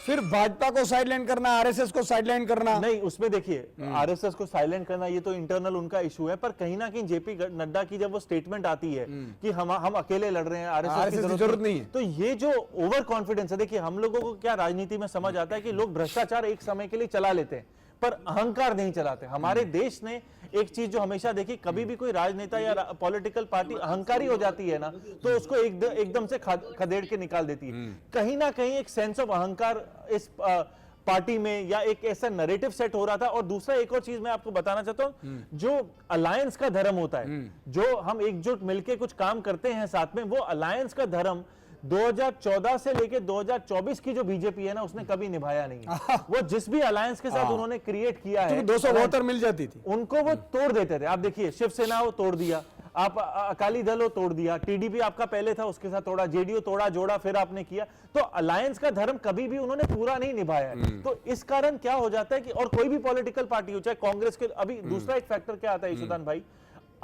फिर भाजपा को साइडलाइन करना, आरएसएस को साइडलाइन करना नहीं. उसमें देखिए आरएसएस को साइलेंट करना ये तो इंटरनल उनका इशू है, पर कहीं ना कहीं जेपी नड्डा की जब वो स्टेटमेंट आती है कि हम अकेले लड़ रहे हैं, आरएसएस की जरूरत नहीं है, तो ये जो ओवर कॉन्फिडेंस है. देखिए हम लोगों को क्या राजनीति में समझ आता है कि लोग भ्रष्टाचार एक समय के लिए चला लेते हैं, पर अहंकार नहीं चलाते. हमारे देश ने एक चीज जो हमेशा देखी, कभी भी कोई राजनेता या पॉलिटिकल पार्टी अहंकारी हो जाती है ना, तो उसको एकदम से खदेड़ के निकाल देती है. कहीं ना कहीं एक सेंस ऑफ अहंकार इस पार्टी में या एक ऐसा नैरेटिव सेट हो रहा था. और दूसरा एक और चीज मैं आपको बताना चाहता हूं, जो अलायंस का धर्म होता है, जो हम एकजुट मिलकर कुछ काम करते हैं साथ में, वो अलायंस का धर्म 2014 से लेके 2024 की जो बीजेपी है ना, उसने कभी निभाया नहीं है. वो जिस भी अलायंस के साथ उन्होंने क्रिएट किया है, 272 मिल जाती थी, उनको वो तोड़ देते थे. आप देखिए शिवसेना वो तोड़ दिया, आप अकाली दल वो तोड़ दिया, टीडीपी आपका पहले था उसके साथ तोड़ा, जेडीयू तोड़ा, जोड़ा, फिर आपने किया. तो अलायंस का धर्म कभी भी उन्होंने पूरा नहीं निभाया है. तो इस कारण क्या हो जाता है कि, और कोई भी पॉलिटिकल पार्टी हो, चाहे कांग्रेस के, अभी दूसरा एक फैक्टर क्या आता है ईशुदान भाई,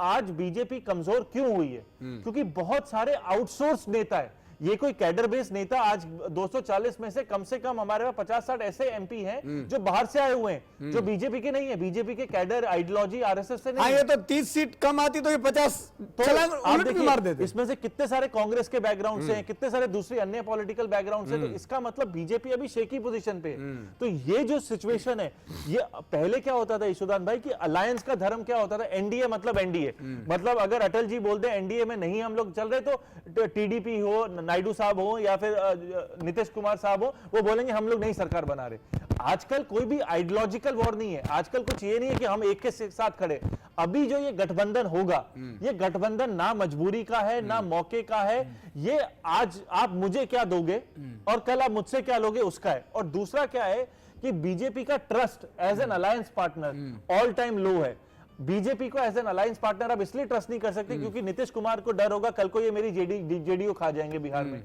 आज बीजेपी कमजोर क्यों हुई है, क्योंकि बहुत सारे आउटसोर्स नेता है ये कोई कैडर बेस्ड नेता आज 240 में से कम हमारे पास 50-60 ऐसे एमपी हैं जो बाहर से आए हुए हैं, जो बीजेपी के नहीं है, बीजेपी के कैडर आइडियोलॉजी आरएसएस से नहीं हाँ, है। ये तो 30 सीट कम आती तो ये 50 तो छलांग आप उलट भी देखिए, मार देते। इसमें से कितने सारे कांग्रेस के बैकग्राउंड से हैं, कितने सारे दूसरी अन्य पॉलिटिकल बैकग्राउंड से, तो इसका मतलब बीजेपी अभी शेकी पोजीशन पे है। तो ये जो सिचुएशन है, ये पहले क्या होता था ईशुदान भाई कि अलायंस का धर्म क्या होता था, एनडीए मतलब एनडीए, मतलब अगर अटल जी बोलते हैं एनडीए में नहीं हम लोग चल रहे तो टीडीपी हो, नायडू साहब हो या फिर नीतीश कुमार साहब हो, वो बोलेंगे हम लोग नई सरकार बना रहे। आजकल कोई भी आइडियोलॉजिकल वॉर नहीं है, आजकल कुछ ये नहीं है कि हम एक के साथ खड़े। अभी जो ये गठबंधन होगा, ये गठबंधन ना मजबूरी का है ना मौके का है, ये आज आप मुझे क्या दोगे और कल आप मुझसे क्या लोगे उसका है। और दूसरा क्या है कि बीजेपी का trust as an alliance partner all time low है। बीजेपी को एज एन अलायंस पार्टनर आप इसलिए ट्रस्ट नहीं कर सकते क्योंकि नीतीश कुमार को डर होगा कल को ये मेरी जेडीयू खा जाएंगे बिहार में,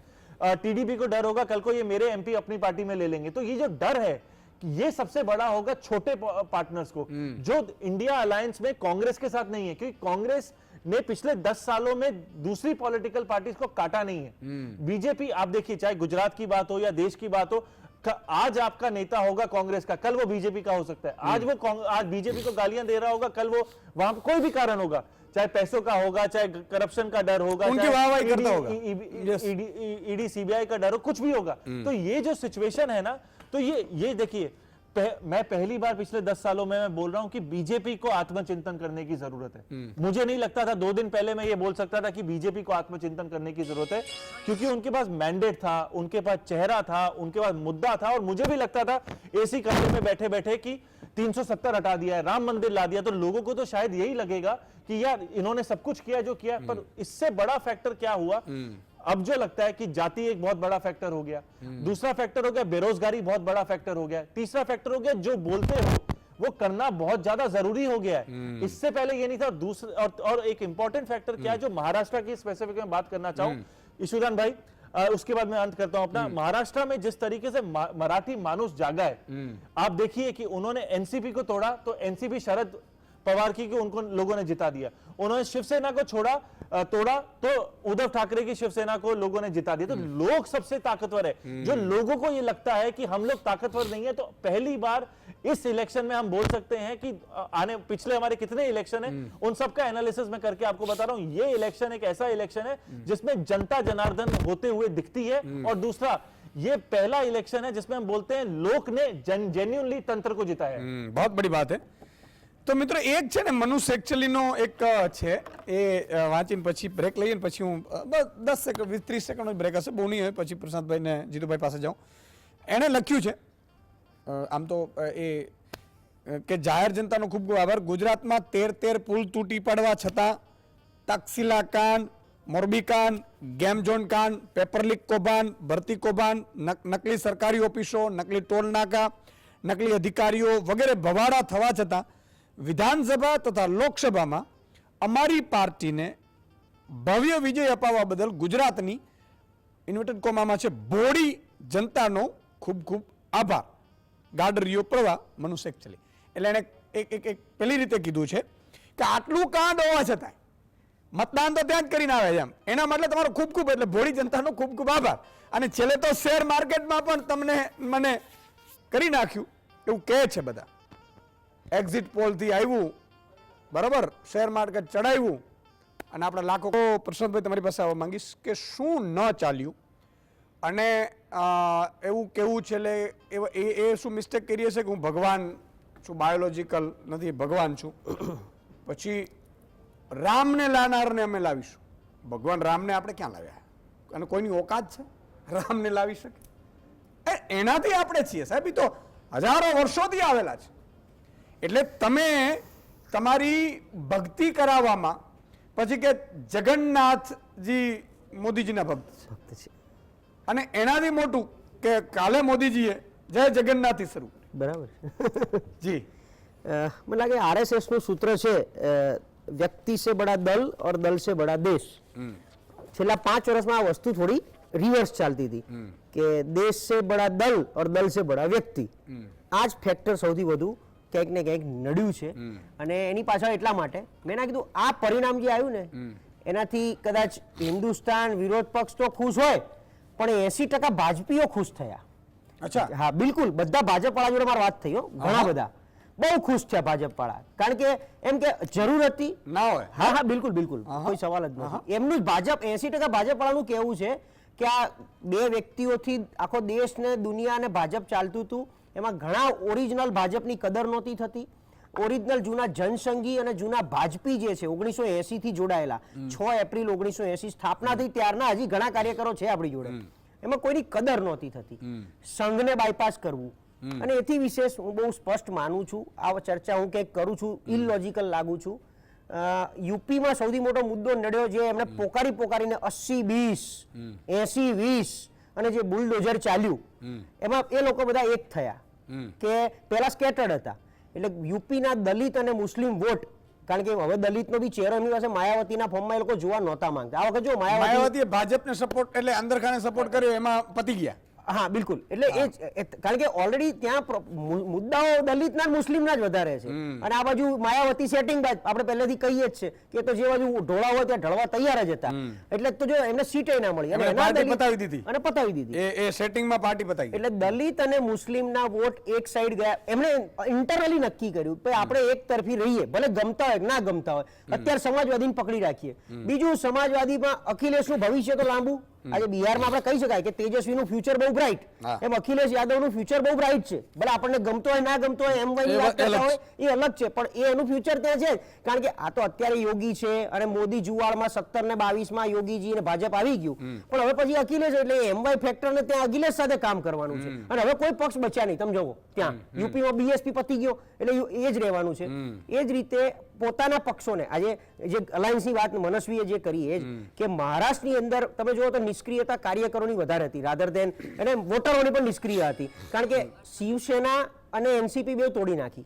टीडीपी को डर होगा कल को ये मेरे एमपी अपनी पार्टी में ले लेंगे। तो ये जो डर है ये सबसे बड़ा होगा छोटे पार्टनर्स को, जो इंडिया अलायंस में कांग्रेस के साथ नहीं है, क्योंकि कांग्रेस ने पिछले 10 सालों में दूसरी पॉलिटिकल पार्टीज को काटा नहीं है। बीजेपी आप देखिए, चाहे गुजरात की बात हो या देश की बात हो, आज आपका नेता होगा कांग्रेस का, कल वो बीजेपी का हो सकता है। आज बीजेपी को गालियां दे रहा होगा, कल वो वहां कोई भी कारण होगा, चाहे पैसों का होगा, चाहे करप्शन का डर होगा, उनकी वाहवाही करता होगा, ईडी सीबीआई का डर हो, कुछ भी होगा। तो ये जो सिचुएशन है ना, तो ये देखिए, मैं पहली बार पिछले 10 सालों में मैं बोल रहा हूं कि बीजेपी को आत्मचिंतन करने की जरूरत है। मुझे नहीं लगता था 2 दिन पहले मैं ये बोल सकता था कि बीजेपी को आत्मचिंतन करने की जरूरत है, क्योंकि उनके पास मैंडेट था, उनके पास चेहरा था, उनके पास मुद्दा था। और मुझे भी लगता था एसी कमरे में बैठे बैठे कि 370 हटा दिया है, राम मंदिर ला दिया, तो लोगों को तो शायद यही लगेगा कि यार इन्होंने सब कुछ किया जो किया। पर इससे बड़ा फैक्टर क्या हुआ, अब जो लगता है कि जाति एक बहुत बड़ा फैक्टर हो गया, दूसरा फैक्टर हो गया बेरोजगारी बहुत बड़ा फैक्टर हो गया, तीसरा फैक्टर हो गया जो बोलते हो वो करना बहुत ज्यादा जरूरी हो गया है। इससे पहले ये नहीं था। दूसरा और एक इंपॉर्टेंट फैक्टर क्या है, जो महाराष्ट्र की स्पेसिफिक में बात करना चाहूं ईशुदान भाई, उसके बाद मैं अंत करता हूं अपना। महाराष्ट्र में जिस तरीके से मराठी मानुस जागा है, आप देखिए कि उन्होंने एनसीपी को तोड़ा तो एनसीपी शरद पवार की उनको लोगों ने जिता दिया, उन्होंने शिवसेना को तोड़ा तो उद्धव ठाकरे की शिवसेना को लोगों ने जिता दिया। तो लोग सबसे ताकतवर है। जो लोगों को ये लगता है कि हम लोग ताकतवर नहीं है, तो पहली बार इस इलेक्शन में हम बोल सकते हैं कि पिछले हमारे कितने इलेक्शन है उन सबका एनालिसिस में करके आपको बता रहा हूं, ये इलेक्शन एक ऐसा इलेक्शन है जिसमें जनता जनार्दन होते हुए दिखती है। और दूसरा, ये पहला इलेक्शन है जिसमें हम बोलते हैं लोक ने जेन्युइनली तंत्र को जिताया है। बहुत बड़ी बात है। તો મિત્રો એક છે ને મનુષ્ય એકચ્યુઅલીનો એક છે એ વાંચીને પછી બ્રેક લઈએ ને પછી હું બસ 10 સેકન્ડ 20-30 સેકન્ડનો બ્રેક હશે, બહુ નહીં હોય, પછી પ્રશાંતભાઈ ને જીતુભાઈ પાસે જાઉં. એણે લખ્યું છે આમ તો એ કે જાહેર જનતાનો ખૂબ ખૂબ આભાર. ગુજરાતમાં 13 પુલ તૂટી પડવા છતાં તક્ષશિલા કાંડ, મોરબી કાંડ, ગેમ ઝોન કાંડ, પેપર લીક કૌભાંડ, ભરતી કૌભાંડ, નકલી સરકારી ઓફિસો, નકલી ટોલ નાકા, નકલી અધિકારીઓ વગેરે ભવાડા થવા છતાં વિધાનસભા તથા લોકસભામાં અમારી પાર્ટીને ભવ્ય વિજય અપાવવા બદલ ગુજરાતની ઇન્વર્ટેડ કોમામાં છે બોડી જનતાનો ખૂબ ખૂબ આભાર. ગાડરિયો પ્રવાહ મનુષ્ય એકચુઅલી એટલે એણે એક પેલી રીતે કીધું છે કે આટલું કાંડ હોવા છતાંય મતદાન તો ત્યાં જ કરીને આવે છે એમ, એના માટે તમારો ખૂબ ખૂબ એટલે બોડી જનતાનો ખૂબ ખૂબ આભાર. અને છેલ્લે તો શેર માર્કેટમાં પણ તમને મને કરી નાખ્યું એવું કહે છે બધા. એક્ઝિટ પોલથી આવ્યું બરાબર, શેર માર્કેટ ચડાવ્યું અને આપણે લાખો. પ્રશાંતભાઈ તમારી પાસે આવવા માંગીશ કે શું ન ચાલ્યું અને એવું કેવું છે એટલે એ શું મિસ્ટેક કરીએ છે કે હું ભગવાન છું, બાયોલોજીકલ નથી, ભગવાન છું, પછી રામને લાવનારને અમે લાવીશું. ભગવાન રામને આપણે ક્યાં લાવ્યા અને કોઈની ઓકાત છે રામને લાવી શકે? એનાથી આપણે છીએ સાહેબ, એ તો હજારો વર્ષોથી આવેલા છે. એટલે તમે તમારી ભક્તિ કરાવવામાં પછી કે જગન્નાથજી મોદીજીના ભક્ત છે અને એનાથી મોટું કે કાલે મોદીજીએ જય જગન્નાથથી શરૂ બરાબર જી. મને લાગે આરએસએસ નું સૂત્ર છે વ્યક્તિ સે બડા દલ ઓર દલ સે બડા દેશ. છેલ્લા 5 વર્ષમાં આ વસ્તુ થોડી રિવર્સ ચાલતી હતી કે દેશ સે બડા દલ ઓર દલ સે બડા વ્યક્તિ. આ જ ફેક્ટર સૌથી વધુ ક્યાંક ને ક્યાંક નડ્યું છે. અને એની પાછળ એટલા માટે મેં ના કીધું આ પરિણામ જે આવ્યું ને એનાથી કદાચ હિન્દુસ્તાન વિરોધ પક્ષ તો ખુશ હોય પણ 80% ભાજપીઓ ખુશ થયા. અચ્છા હા બિલકુલ, બધા ભાજપ વાળા જોડે મારી વાત થઈ હો, ઘણા બધા બહુ ખુશ થયા ભાજપ વાળા, કારણ કે એમ કે જરૂર હતી ના હોય. હા હા બિલકુલ બિલકુલ કોઈ સવાલ જ નથી. એમનું જ ભાજપ 80% ભાજપ વાળાનું કહેવું છે કે આ બે વ્યક્તિઓથી આખો દેશ ને દુનિયા ને ભાજપ ચાલતું હતું, એમાં ઘણા ઓરિજિનલ ભાજપની કદર નહોતી થતી. ઓરિજિનલ જૂના જનસંઘી અને જૂના ભાજપી જે છે 1980 થી જોડાયેલા, 6 એપ્રિલ 1980 સ્થાપના થઈ ત્યારના હજી ઘણા કાર્યકરો છે આપણી જોડે, એમાં કોઈની કદર નહોતી થતી. સંઘને બાયપાસ કરવું, અને એથી વિશેષ હું બહુ સ્પષ્ટ માનું છું, આ ચર્ચા હું કંઈક કરું છું ઇલોજિકલ લાગુ છું. યુપીમાં સૌથી મોટો મુદ્દો નડ્યો જે એમણે પોકારીને 80-20 80-20 અને જે બુલડોઝર ચાલ્યું, એમાં એ લોકો બધા એક થયા કે પેલા સ્કેટર્ડ હતા. એટલે યુપીના દલિત અને મુસ્લિમ વોટ, કારણ કે હવે દલિતનો બી ચહેરો એમની પાસે માયાવતીના ફોર્મમાં એ લોકો જોવા નહોતા માંગતા. આ વખત જો માયાવતીએ ભાજપને સપોર્ટ એટલે અંદરખાને સપોર્ટ કર્યો, એમાં પતી ગયા. હા બિલકુલ, એટલે એ કારણ કે ઓલરેડી ત્યાં મુદ્દાઓ દલિતના મુસ્લિમના જ વધારે છે, અને આ બાજુ માયાવતી સેટિંગ બાદ આપણે પહેલેથી કહીએ જ છે કે તો જે બાજુ ઢોળા હોય ત્યાં ઢળવા તૈયાર જ હતા. એટલે તો જો એમને સીટે ના મળી અને પતાવી દીધી અને પતાવી દીધી એ સેટિંગમાં પાર્ટી પતાવી. એટલે દલિત અને મુસ્લિમના વોટ એક સાઈડ ગયા. એમણે ઇન્ટરનલી નક્કી કર્યું કે આપણે એક તરફી રહીએ, ભલે ગમતા હોય ના ગમતા હોય. અત્યારે સમાજવાદીને પકડી રાખીએ. બીજું, સમાજવાદીમાં અખિલેશનું ભવિષ્ય તો લાંબુ. આજે બિહારમાં આપણે કહી શકાય કે તેજસ્વીનું ફ્યુચર બહુ બ્રાઇટ, એમ અખિલેશ યાદવનું ફ્યુચર બહુ બ્રાઇટ છે. ભલે આપણને ગમતો હોય ના ગમતો હોય, એમ વાય વાત કરતા હોય એ અલગ છે, પણ એ એનું ફ્યુચર ત્યાં છે. કારણ કે આ તો અત્યારે યોગી છે અને મોદી જુવાળમાં 17 ને 22માં યોગીજી અને ભાજપ આવી ગયું, પણ હવે પછી અખિલેશ એટલે એમ વાય ફેક્ટર ને ત્યાં અખિલેશ સાથે કામ કરવાનું છે. અને હવે કોઈ પક્ષ બચ્યા નહીં, તમે જોવો ત્યાં યુપીમાં બીએસપી પતી ગયો એટલે એ જ રહેવાનું છે. એ જ રીતે પોતાના પક્ષોને આજે જે અલાયન્સની વાત મનસ્વીએ જે કરી એ જ કે મહારાષ્ટ્રની અંદર તમે જુઓ તો નિષ્ક્રિયતા કાર્યકરોની વધારે હતી રાધર દેન, અને વોટરોની પણ નિષ્ક્રિય હતી, કારણ કે શિવસેના અને એનસીપી બે તોડી નાખી.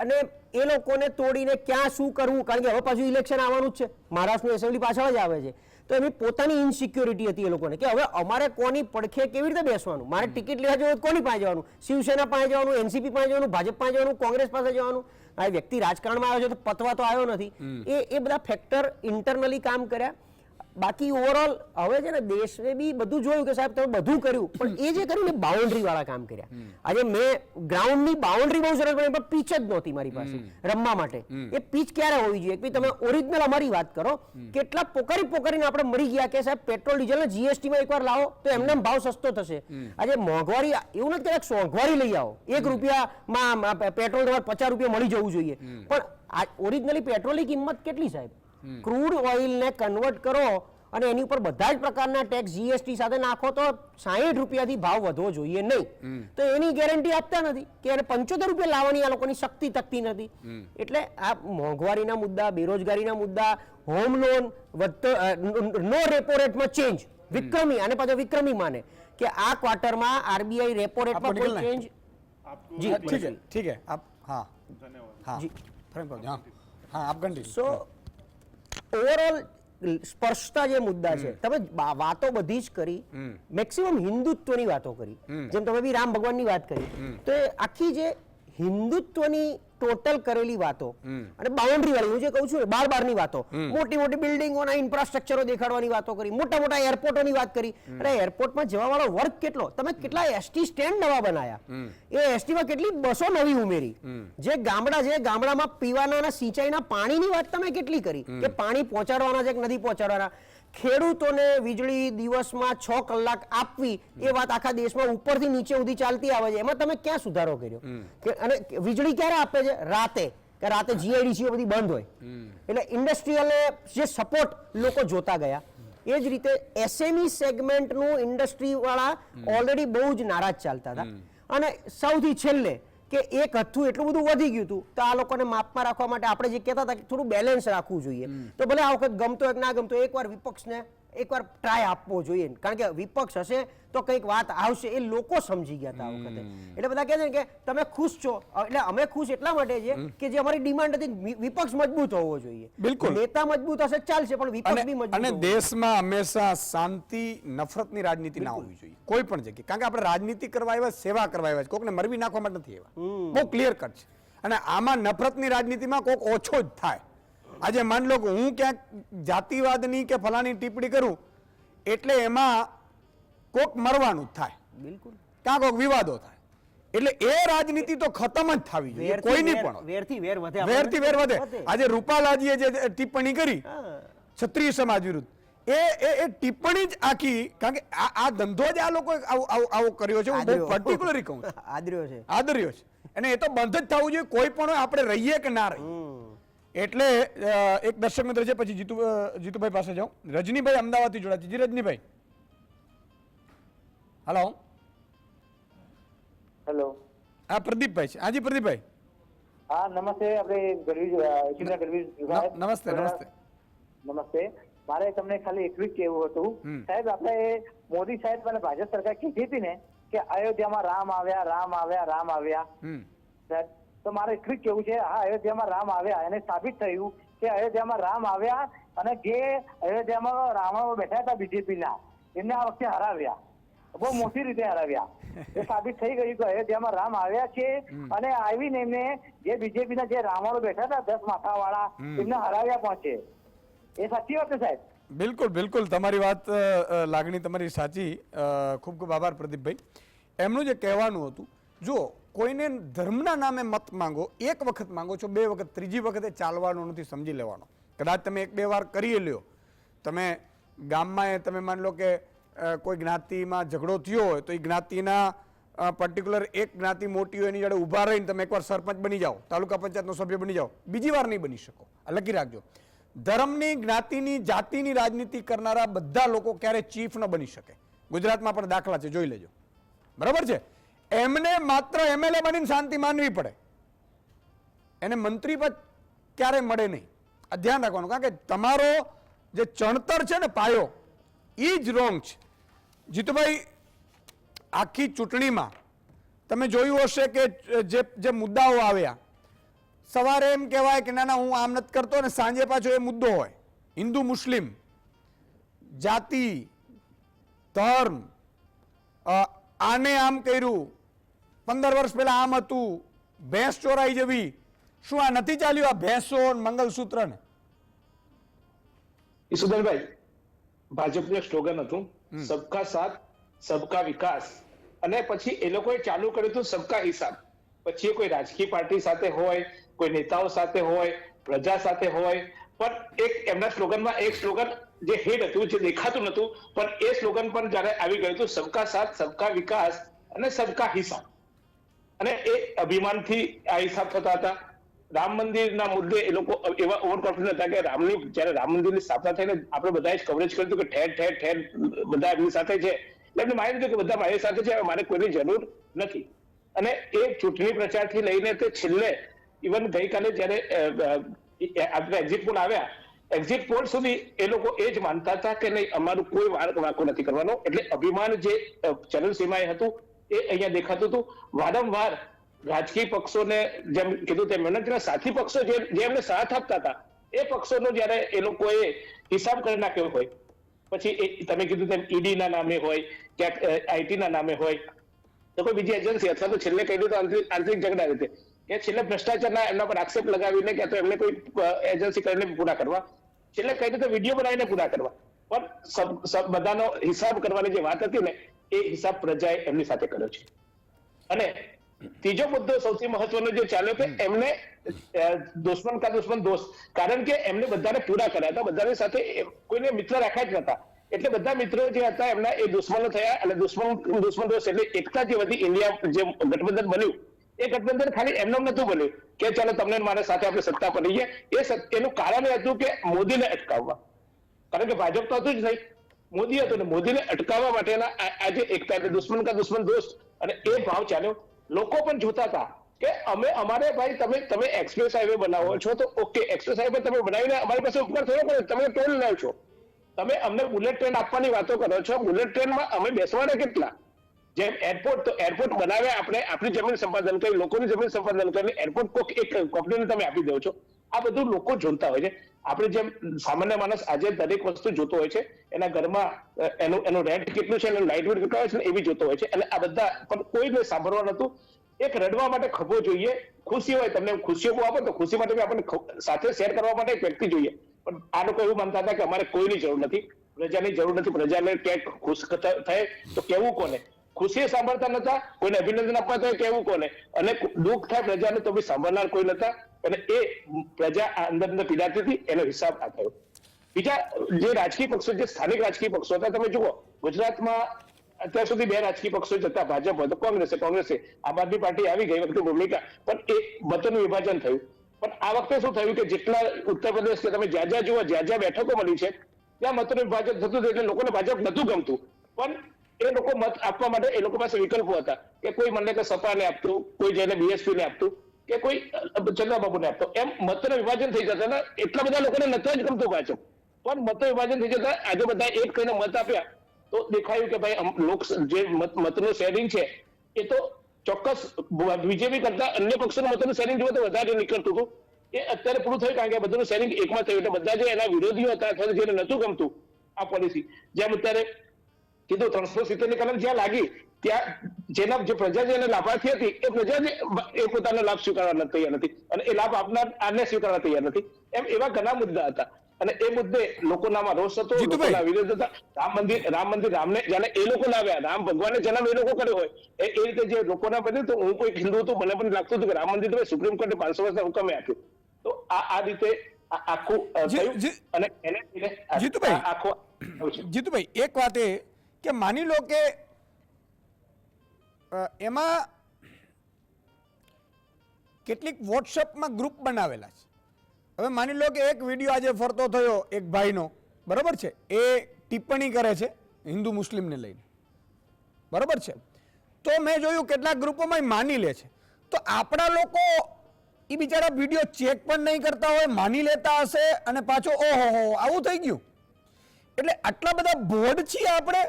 અને એ લોકોને તોડીને ક્યાં શું કરવું, કારણ કે હવે પાછું ઇલેક્શન આવવાનું જ છે, મહારાષ્ટ્રનું એસેમ્બલી પાછળ જ આવે છે. તો એની પોતાની ઇનસિક્યોરિટી હતી એ લોકોને કે હવે અમારે કોની પડખે કેવી રીતે બેસવાનું, મારે ટિકિટ લેવા જવું કોની પાસે જવાનું, શિવસેના પાસે જવાનું, એનસીપી પાસે જવાનું, ભાજપ પાસે જવાનું, કોંગ્રેસ પાસે જવાનું. આ વ્યક્તિ રાજકારણમાં આવ્યો છે તો પતવા તો આવ્યો નથી. એ બધા ફેક્ટર ઇન્ટરનલી કામ કર્યા. બાકી ઓવરઓલ હવે છે ને દેશે બી બધું જોયું કે સાહેબ તમે બધું કર્યું, પણ એ જે કર્યું ને બાઉન્ડ્રી વાળા કામ કર્યા. આજે મેં ગ્રાઉન્ડની બાઉન્ડ્રી બહુ સરસ બની, પણ પીચ જ નહોતી મારી પાસે રમવા માટે. એ પીચ ક્યારે હોવી જોઈએ કે તમે ઓરિજિનલ અમારી વાત કરો, કેટલા પોકારીને આપણે મરી ગયા કે સાહેબ પેટ્રોલ ડીઝલ ને જીએસટી માં એકવાર લાવો તો એમને ભાવ સસ્તો થશે. આજે મોંઘવારી એવું નથી કે મોંઘવારી લઈ આવો, 1 રૂપિયામાં પેટ્રોલ તમારે 50 રૂપિયા મળી જવું જોઈએ, પણ ઓરિજિનલી પેટ્રોલની કિંમત કેટલી સાહેબ? ક્રૂડ ઓઇલને કન્વર્ટ કરો અને એની ઉપર બધા જ પ્રકારના ટેક્સ જીએસટી સાથે નાખો તો 60 રૂપિયાથી ભાવ વધવો જોઈએ નહીં. તો એની ગેરંટી આપતા નથી કે એને 75 રૂપિયા લાવવાની આ લોકોની શક્તિ તકતી નથી. એટલે આ મોંઘવારીના મુદ્દા, બેરોજગારીના મુદ્દા, હોમ લોન નો રેપો રેટમાં ચેન્જ વિક્રમી, અને પાછો વિક્રમી માને કે આ ક્વાર્ટરમાં આરબીઆઈ રેપો રેટમાં કોઈ ચેન્જ. જી ઠીક है आप हाँ हाँ जी हाँ आप कंटिन्यू. સો ઓવરઓલ સ્પર્શતા જે મુદ્દા છે, તમે વાતો બધી જ કરી, મેક્સિમમ હિન્દુત્વની વાતો કરી, જેમ તમે બી રામ ભગવાનની વાત કરી, તો એ આખી જે હિન્દુત્વની ટોટલ કરેલી વાતો અને બાઉન્ડ્રી વાળી, હું જે કહું છું બારની વાતો, મોટી મોટી બિલ્ડિંગોના ઇન્ફ્રાસ્ટ્રક્ચરો દેખાડવાની વાતો કરી, મોટા મોટા એરપોર્ટોની વાત કરી. અરે એરપોર્ટમાં જવા વાળો વર્ગ કેટલો, તમે કેટલા એસટી સ્ટેન્ડ નવા બનાયા, એ એસટીમાં કેટલી બસો નવી ઉમેરી, જે ગામડા છે ગામડામાં પીવાના અને સિંચાઈના પાણીની વાત તમે કેટલી કરી કે પાણી પહોંચાડવાના છે કે નથી પહોંચાડવાના. ખેડૂતોને વીજળી દિવસમાં 6 કલાક આપવી એ વાત આખા દેશમાં ઉપરથી નીચે સુધી ચાલતી આવે છે, એમાં તમે ક્યાં સુધારો કર્યો? અને વીજળી ક્યારે આપે છે? રાતે, કે રાતે જીઆઈડીસીઓ બધી બંધ હોય, એટલે ઇન્ડસ્ટ્રીયલ જે સપોર્ટ લોકો જોતા ગયા. એ જ રીતે એસએમઈ સેગમેન્ટનું ઇન્ડસ્ટ્રી વાળા ઓલરેડી બહુ જ નારાજ ચાલતા હતા. અને સૌથી છેલ્લે કે એક હથું એટલું બધું વધી ગયું હતું, તો આ લોકોને માપમાં રાખવા માટે આપણે જે કહેતા હતા કે થોડું બેલેન્સ રાખવું જોઈએ. તો ભલે આ વખત ગમતો હોય કે ના ગમતો, એકવાર વિપક્ષને એકવાર ટ્રાય આપવો જોઈએ, કારણ કે વિપક્ષ હશે તો કંઈક વાત આવશે, એ લોકો સમજી ગયા હતા આ વખતે. એટલે બધા કહે છે કે તમે ખુશ છો, એટલે અમે ખુશ એટલા માટે છે કે જે અમારી ડિમાન્ડ હતી વિપક્ષ મજબૂત હોવો જોઈએ. બિલકુલ, નેતા મજબૂત હશે ચાલશે, પણ વિપક્ષ બી મજબૂત. અને દેશમાં હંમેશા શાંતિ નફરતની રાજનીતિ ના હોવી જોઈએ કોઈ પણ જગ્યાએ, કારણ કે આપણે રાજનીતિ કરવા આવ્યા, સેવા કરવા આવ્યા, કોકને મરવી નાખવા માટે નથી આવ્યા. બહુ ક્લિયર કટ છે. અને આમાં નફરતની રાજનીતિમાં કોક ઓછો જ થાય. આજે માન લો કે હું ક્યાંક જાતિવાદની કે ફલાની ટિપ્પણી કરું એટલે એમાં કોક મરવાનું જ થાય, બિલકુલ ક્યાં કોક વિવાદો થાય. એટલે એ રાજનીતિ તો ખતમ જ થવી જોઈએ, કોઈની પણ હોય. વેરથી વેર વધે, વેરથી વેર વધે. આજે રૂપાલાજીએ જે ટિપ્પણી કરી ક્ષત્રિય સમાજ વિરુદ્ધ, એ ટિપ્પણી જ આખી, કારણ કે આ ધંધો જ આ લોકો આવો કર્યો છે. હું બહુ પર્ટિક્યુલરલી કહું છું, આદર્યો છે. આદર્યો છે, અને એ તો બંધ જ થવું જોઈએ, કોઈ પણ હોય, આપણે રહીએ કે ના રહીએ. એટલે એક દર્શક મિત્ર છે, પછી જીતુભાઈ પાસે જાઉં. રજનીભાઈ અમદાવાદથી જોડાયા છે. જી રજનીભાઈ. હલો. હેલો. હા પ્રદીપભાઈ છે. હાજી પ્રદીપભાઈ. હા નમસ્તે. નમસ્તે નમસ્તે. નમસ્તે. મારે તમને ખાલી એટલું જ કહેવું હતું સાહેબ, આપણે મોદી સાહેબ અને ભાજપ સરકાર કીધી હતી ને કે અયોધ્યામાં રામ આવ્યા, રામ આવ્યા, રામ આવ્યા સાહેબ, તો મારે એટલું જ કેવું છે, હા અયોધ્યામાં રામ આવ્યા, એને સાબિત થયું કે અયોધ્યામાં રામ આવ્યા અને જે અયોધ્યામાં રાવણો બેઠા હતા બીજેપીના, એમને આ વખતે હરાવ્યા, બહુ મોટી રીતે હરાવ્યા. એ સાબિત થઈ ગયું કે અયોધ્યામાં રામ આવ્યા છે અને આવીને એમને જે બીજેપીના જે રાવણો બેઠા હતા 10 માથાવાળા, એમને હરાવ્યા પણ છે. એ સાચી વાત છે સાહેબ? બિલકુલ બિલકુલ, તમારી વાત, લાગણી તમારી સાચી. ખૂબ ખૂબ આભાર પ્રદીપભાઈ. એમનું જે કહેવાનું હતું, જો કોઈને ધર્મના નામે મત માંગો, એક વખત માંગો છો, 2 વખત, ત્રીજી વખતે ચાલવાનો નથી, સમજી લેવાનો. કદાચ તમે 1-2 વાર કરી લ્યો, તમે ગામમાં તમે માની લો કે કોઈ જ્ઞાતિમાં ઝઘડો થયો હોય, તો એ જ્ઞાતિના પર્ટિક્યુલર એક જ્ઞાતિ મોટી હોય એની જોડે ઊભા રહીને તમે એકવાર સરપંચ બની જાઓ, તાલુકા પંચાયતનો સભ્ય બની જાઓ, બીજી વાર નહીં બની શકો. લખી રાખજો. ધર્મની, જ્ઞાતિની, જાતિની રાજનીતિ કરનારા બધા લોકો ક્યારે ચીફ ન બની શકે. ગુજરાતમાં પણ દાખલા છે, જોઈ લેજો. બરાબર છે? એમને માત્ર એમએલએ બનીને શાંતિ માનવી પડે, એને મંત્રી પદ ક્યારે મળે નહીં. આ ધ્યાન રાખવાનું, કારણ કે તમારો જે ચણતર છે ને, પાયો, એ જ રોંગ છે. જીતુભાઈ, આખી ચૂંટણીમાં તમે જોયું હશે કે જે મુદ્દાઓ આવ્યા, સવારે એમ કહેવાય કે ના ના હું આમ નથી કરતો, અને સાંજે પાછો એ મુદ્દો હોય, હિન્દુ મુસ્લિમ, જાતિ, ધર્મ, આને આમ કર્યું, 15 વર્ષ પહેલા આમ હતું, ભેંસ ચોરાઈ જવી. શું આ નથી ચાલ્યું, આ ભેંસો મંગલસૂત્ર ને? ઈસુદાનભાઈ, ભાજપનું સ્લોગન હતું સબકા સાથ સબકા વિકાસ, અને પછી એ લોકોએ ચાલુ કર્યું હતું સબકા હિસાબ. પછી એ કોઈ રાજકીય પાર્ટી સાથે હોય, કોઈ નેતાઓ સાથે હોય, પ્રજા સાથે હોય, પણ એક એમના સ્લોગનમાં એક સ્લોગન જે હિટ હતું, જે દેખાતું નતું, પણ એ સ્લોગન પણ જયારે આવી ગયું હતું સબકા સાથ સબકા વિકાસ અને સબકા હિસાબ, અને એ અભિમાનથી આ હિસાબ થતા હતા. રામ મંદિરના મુદ્દે એ લોકો એવા ઓવર કોન્ફિડન્ટ હતા કે જયારે રામ મંદિરની સ્થાપના થઈને આપણે બધાએ જ કવરેજ કર્યું કે ઠેર ઠેર બધા એમની સાથે છે, એટલે એમને માની લીધું કે બધા મારી સાથે છે, મારે કોઈની જરૂર નથી. અને એ ચૂંટણી પ્રચારથી લઈને તે છેલ્લે ઇવન ગઈકાલે જયારે આપણે એક્ઝિટ પોલ આવ્યા, એક્ઝિટ પોલ સુધી એ લોકો એ જ માનતા હતા કે નહીં, અમારું કોઈ વાંકો નથી કરવાનો. એટલે અભિમાન જે ચરણ સીમાએ હતું એ અહીંયા દેખાતું હતું. વારંવાર રાજકીય પક્ષોને જેમ કીધું તેમ એમના સાથી પક્ષો જે એમને સાથ આપતા હતા, એ પક્ષોનો જયારે એ લોકોએ હિસાબ કરી નાખ્યો હોય, પછી તમે કીધું તેમ ઈડી ના નામે હોય, ક્યાંક આઈટી ના નામે હોય, તો કોઈ બીજી એજન્સી, અથવા તો છેલ્લે કહી તો આંતરિક ઝઘડા રીતે, કે છેલ્લે ભ્રષ્ટાચારના એમના પર આક્ષેપ લગાવીને, ક્યાં તો એમને કોઈ એજન્સી કરીને પૂરા કરવા, છેલ્લે કહી તો વિડીયો બનાવીને પૂરા કરવા. પણ બધાનો હિસાબ કરવાની જે વાત હતી ને, એ હિસાબ પ્રજાએ એમની સાથે કર્યો છે. અને ત્રીજો મુદ્દો સૌથી મહત્વનો જે ચાલ્યો કે એમને દુશ્મન કા દુશ્મન દોસ્ત, કારણ કે એમને બધાને પૂરા કર્યા હતા, બધાની સાથે કોઈને મિત્ર રાખ્યા જ નતા, એટલે બધા મિત્રો જે હતા એમના એ દુશ્મનો થયા. અને દુશ્મન દોસ્ત એટલે એકતા જે વધી, ઇન્ડિયા જે ગઠબંધન બન્યું, એ ગઠબંધન ખાલી એમનું નતું બન્યું કે ચાલો તમને મારા સાથે આપણે સત્તા પર રહીએ. એનું કારણ એ હતું કે મોદીને અટકાવવા, કારણ કે ભાજપ તો હતું જ નહીં, મોદી હતું, ને મોદીને અટકાવવા માટેના આજે એકતા, એટલે દુશ્મન કા દુશ્મન દોસ્ત, અને એ ભાવ ચાલ્યો. લોકો પણ જોતા હતા કે અમારે ભાઈ તમે એક્સપ્રેસ હાઈવે બનાવો છો તો ઓકે, એક્સપ્રેસ હાઈવે તમે બનાવીને અમારી પાસે ઉપકાર થયો, પણ તમે ટોલ લાવ છો, તમે અમને બુલેટ ટ્રેન આપવાની વાતો કરો છો, બુલેટ ટ્રેનમાં અમે બેસવાના કેટલા? જેમ એરપોર્ટ, તો એરપોર્ટ બનાવ્યા આપણે, આપણી જમીન સંપાદન કરી, લોકોની જમીન સંપાદન કરીને એરપોર્ટ એક કંપનીને તમે આપી દો છો. આ બધું લોકો જોતા હોય છે. આપણે જેમ સામાન્ય માણસ આજે દરેક વસ્તુ જોતો હોય છે, એના ઘરમાં એનું રેન્ટ કેટલું છે, એનું લાઇટ બિલ કેટલું હોય છે, એવી જોતો હોય છે. અને આ બધા પણ કોઈને સાંભળવા નતું. એક રડવા માટે ખભો જોઈએ, ખુશી હોય, તમને ખુશીઓ આપો તો ખુશી માટે આપણને સાથે શેર કરવા માટે એક વ્યક્તિ જોઈએ. પણ આ લોકો એવું માનતા હતા કે અમારે કોઈની જરૂર નથી. પ્રજાની જરૂર નથી, પ્રજાને ક્યાંક ખુશ થાય તો કેવું કોને, ખુશી સાંભળતા નતા, કોઈને અભિનંદન આપવા થાય કેવું કોને, અને દુઃખ થાય પ્રજાને તો બી સાંભળનાર કોઈ નતા, અને એ પ્રજા અંદર અંદર પીડાતી હતી, એનો હિસાબ આ થયો. બીજા જે રાજકીય પક્ષો, જે સ્થાનિક રાજકીય પક્ષો હતા, તમે જુઓ ગુજરાતમાં અત્યાર સુધી બે રાજકીય પક્ષો જ હતા, ભાજપ હતો, કોંગ્રેસે આમ આદમી પાર્ટી આવી ગઈ વખતે ભૂમિકા, પણ એ મતોનું વિભાજન થયું. પણ આ વખતે શું થયું કે જેટલા ઉત્તર પ્રદેશ કે તમે જ્યાં જ્યાં જુઓ, જ્યાં જ્યાં બેઠકો મળી છે ત્યાં મતોનું વિભાજન થતું હતું, એટલે લોકોને ભાજપ નતું ગમતું. પણ એ લોકો મત આપવા માટે એ લોકો પાસે વિકલ્પો હતા કે કોઈ મને કે સપાને આપતું, કોઈ જઈને બીએસપી ને આપતું, કે કોઈ ચંદ્રબાબુને આપતો, એમ મતોનું વિભાજન થઈ જતા ને એટલા બધા લોકોને નતું જ ગમતું ભાજપ. પણ મતો વિભાજન થઈ જતા આજે બધા એક કઈને મત આપ્યા તો દેખાયું કે ભાઈ લોક જે મતનું શેરિંગ છે એ તો ચોક્કસ બીજેપી કરતા અન્ય પક્ષોના મતોનું શેરિંગ જોવો તો વધારે નીકળતું હતું. એ અત્યારે પૂરું થયું કારણ કે બધું શેરિંગ એકમાં થયું, એટલે બધા જે એના વિરોધીઓ હતા અથવા જેને નતું ગમતું આ પોલિસી, જેમ અત્યારે કીધું 370 ની કલમ જ્યાં લાગી ત્યાં જેના જે પ્રજા જે એને લાભાર્થી હતી એ પ્રજા એ પોતાનો લાભ સ્વીકારવા તૈયાર નથી, અને એ લાભ આપનાર આને સ્વીકારવા તૈયાર નથી. એમ એવા ઘણા મુદ્દા હતા, અને એ મુદ્દે લોકોનામાં રોષ હતો, લોકોના વિરોધ હતા. રામ મંદિર રામને જાણે એ લોકો લાવ્યા, રામ ભગવાને જન્મ એ લોકો કર્યો હોય એ રીતે જે લોકોના બન્યું. તો હું કોઈ હિન્દુ હતું, મને પણ લાગતું હતું કે રામ મંદિર તો સુપ્રીમ કોર્ટે 500 વર્ષના હુકમે આપ્યું. તો આ રીતે આખું થયું, અને એને જીતુભાઈ એક વાત એ કે માની લો કે એમાં કેટલીક વોટ્સએપમાં ગ્રુપ બનાવેલા છે. હવે માની લો કે એક વિડીયો આજે ફરતો થયો એક ભાઈનો, બરાબર છે, એ ટિપ્પણી કરે છે હિન્દુ મુસ્લિમને લઈને, બરાબર છે, તો મેં જોયું કેટલાક ગ્રુપોમાં માની લે છે. તો આપણા લોકો એ બિચારા વિડીયો ચેક પણ નહીં કરતા હોય, માની લેતા હશે, અને પાછો ઓહો આવું થઈ ગયું. એટલે આટલા બધા બોર્ડ છીએ આપણે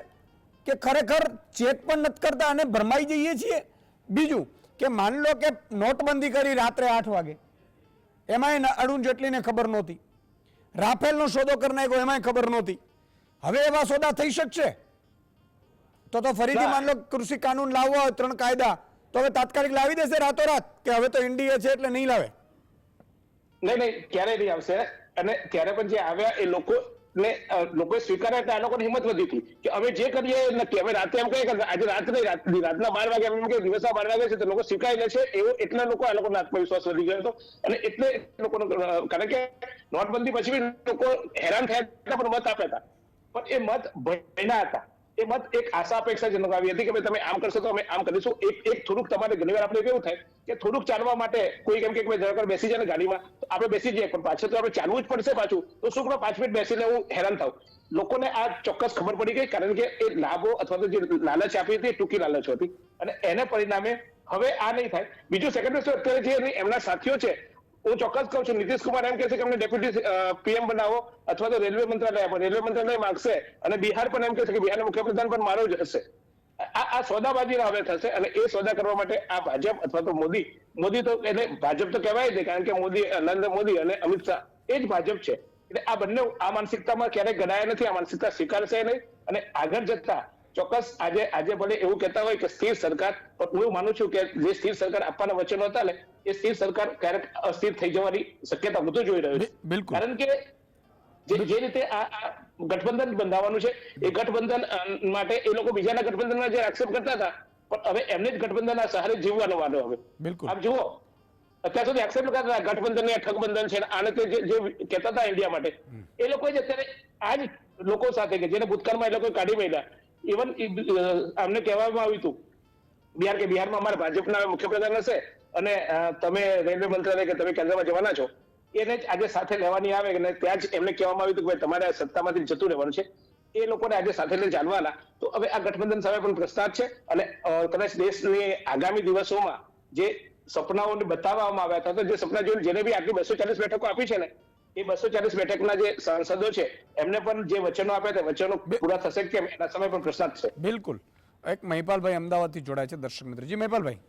કે ખરેખર ચેક પણ નથી કરતા અને ભરમાઈ જઈએ છીએ. બીજું કે માની લો કે નોટબંધી કરી રાત્રે 8 વાગે, એમાંય અરુણ જેટલીને ખબર નહોતી, રાફેલનો સોદો કરી નાખ્યો એમાંય ખબર નહોતી. હવે એવા સોદા થઈ શકશે? તો ફરીથી માની લો કૃષિ કાનૂન લાવવા હોય 3 કાયદા, તો હવે તાત્કાલિક લાવી દેશે રાતોરાત કે હવે તો ઇન્ડિયા છે એટલે નહીં લાવે? નહીં, ક્યારે નહીં આવશે. અને ત્યારે પણ જે આવ્યા એ લોકોએ સ્વીકાર્યા એટલે આ લોકોની હિંમત વધી હતી કે અમે જે કરીએ નક્કી. અમે રાતે એમ કહીએ કે આજે રાતના 12 વાગે એમ કે દિવસના 12 વાગે છે, તો લોકો સ્વીકારી લે છે. એટલા લોકો આ લોકોનો આત્મવિશ્વાસ વધી ગયો હતો, અને એટલે લોકોનો, કારણ કે નોટબંધી પછી બી લોકો હેરાન થયા હતા પણ મત આપ્યા હતા, પણ એ મત ભયના હતા. એ મત એક આશા અપેક્ષાજનક આવી હતી કે ભાઈ તમે આમ કરશો તો અમે આમ કરીશું. એક થોડુંક તમારે ઘણી વાર આપણે કેવું થાય કે થોડુંક ચાલવા માટે કોઈ કેમ કે જરાક બેસી જાય ને ગાડીમાં, તો આપણે બેસી જઈએ, પણ પાછળ તો આપણે ચાલવું જ પડશે પાછું. તો શું કરો 5 મિનિટ બેસીને હું હેરાન થાઉં. લોકોને આ ચોક્કસ ખબર પડી ગઈ, કારણ કે એ લાભો અથવા તો જે લાલચ આપી હતી એ ટૂંકી લાલચ હતી, અને એને પરિણામે હવે આ નહીં થાય. બીજું સેકન્ડ વસ્તુ, અત્યારે જે એમના સાથીઓ છે, હું ચોક્કસ કહું છું, નીતિશ કુમાર એમ કહે છે કે અમને ડેપ્યુટી પીએમ બનાવો અથવા તો રેલવે મંત્રાલય આપો. રેલવે મંત્રાલય માંગશે, અને બિહાર પણ એમ કહે છે કે બિહારના મુખ્યપ્રધાન પણ મારો જ હશે. આ સોદાબાજી હવે થશે, અને એ સોદા કરવા માટે આ ભાજપ અથવા તો મોદી તો એટલે ભાજપ તો કહેવાય જ નહીં, કારણ કે નરેન્દ્ર મોદી અને અમિત શાહ એ જ ભાજપ છે. એટલે આ બંને આ માનસિકતામાં ક્યારેય ગણાયા નથી, આ માનસિકતા સ્વીકારશે નહીં, અને આગળ જતા ચોક્કસ આજે ભલે એવું કહેતા હોય કે સ્થિર સરકાર, પણ હું માનું છું કે જે સ્થિર સરકાર આપવાના વચનો હતા ને એ સ્થિર સરકાર ક્યારેક અસ્થિર થઈ જવાની શક્યતા વધુ જોઈ રહ્યું છે. કારણ કે જે રીતે આ ગઠબંધન બંધાવવાનું છે એ ગઠબંધન માટે એ લોકો બીજાના ગઠબંધનમાં જે આક્ષેપ કરતા હતા, પણ હવે એમને જ ગઠબંધનના સહારે જીવવાનો વારો હવે. આપ જુઓ, અત્યાર સુધી આક્ષેપ કરતા હતા ગઠબંધન ને ઠગબંધન છે, આને તે જે કહેતા હતા ઇન્ડિયા માટે, એ લોકો જ અત્યારે આ જ લોકો સાથે કે જેને ભૂતકાળમાં એ લોકો કાઢી મેળ્યા. ઇવન અમને કહેવામાં આવ્યું હતું બિહારમાં અમારા ભાજપના મુખ્યપ્રધાન હશે અને તમે રેલવે મંત્રાલય કે તમે કેન્દ્રમાં જવાના છો, એને જ આજે સાથે લેવાની આવે, અને ત્યાં જ એમને કહેવામાં આવ્યું હતું કે ભાઈ તમારે સત્તામાંથી જતું રહેવાનું છે. એ લોકોને આજે સાથે લઈને ચાલવાના. તો હવે આ ગઠબંધન સામે પણ પ્રસ્તાવ છે, અને કદાચ દેશની આગામી દિવસોમાં જે સપનાઓને બતાવવામાં આવ્યા હતા, તો જે સપના જોઈને જેને બી આટલી 240 બેઠકો આપી છે ને, એ 240 બેઠકના જે સાંસદો છે એમને પણ જે વચનો આપ્યા તે વચનો પૂરા થશે કેમ એના સામે પણ પ્રશ્ન છે. બિલકુલ. એક મહિપાલભાઈ અમદાવાદથી જોડાય છે દર્શક મિત્ર. જી મહિપાલભાઈ.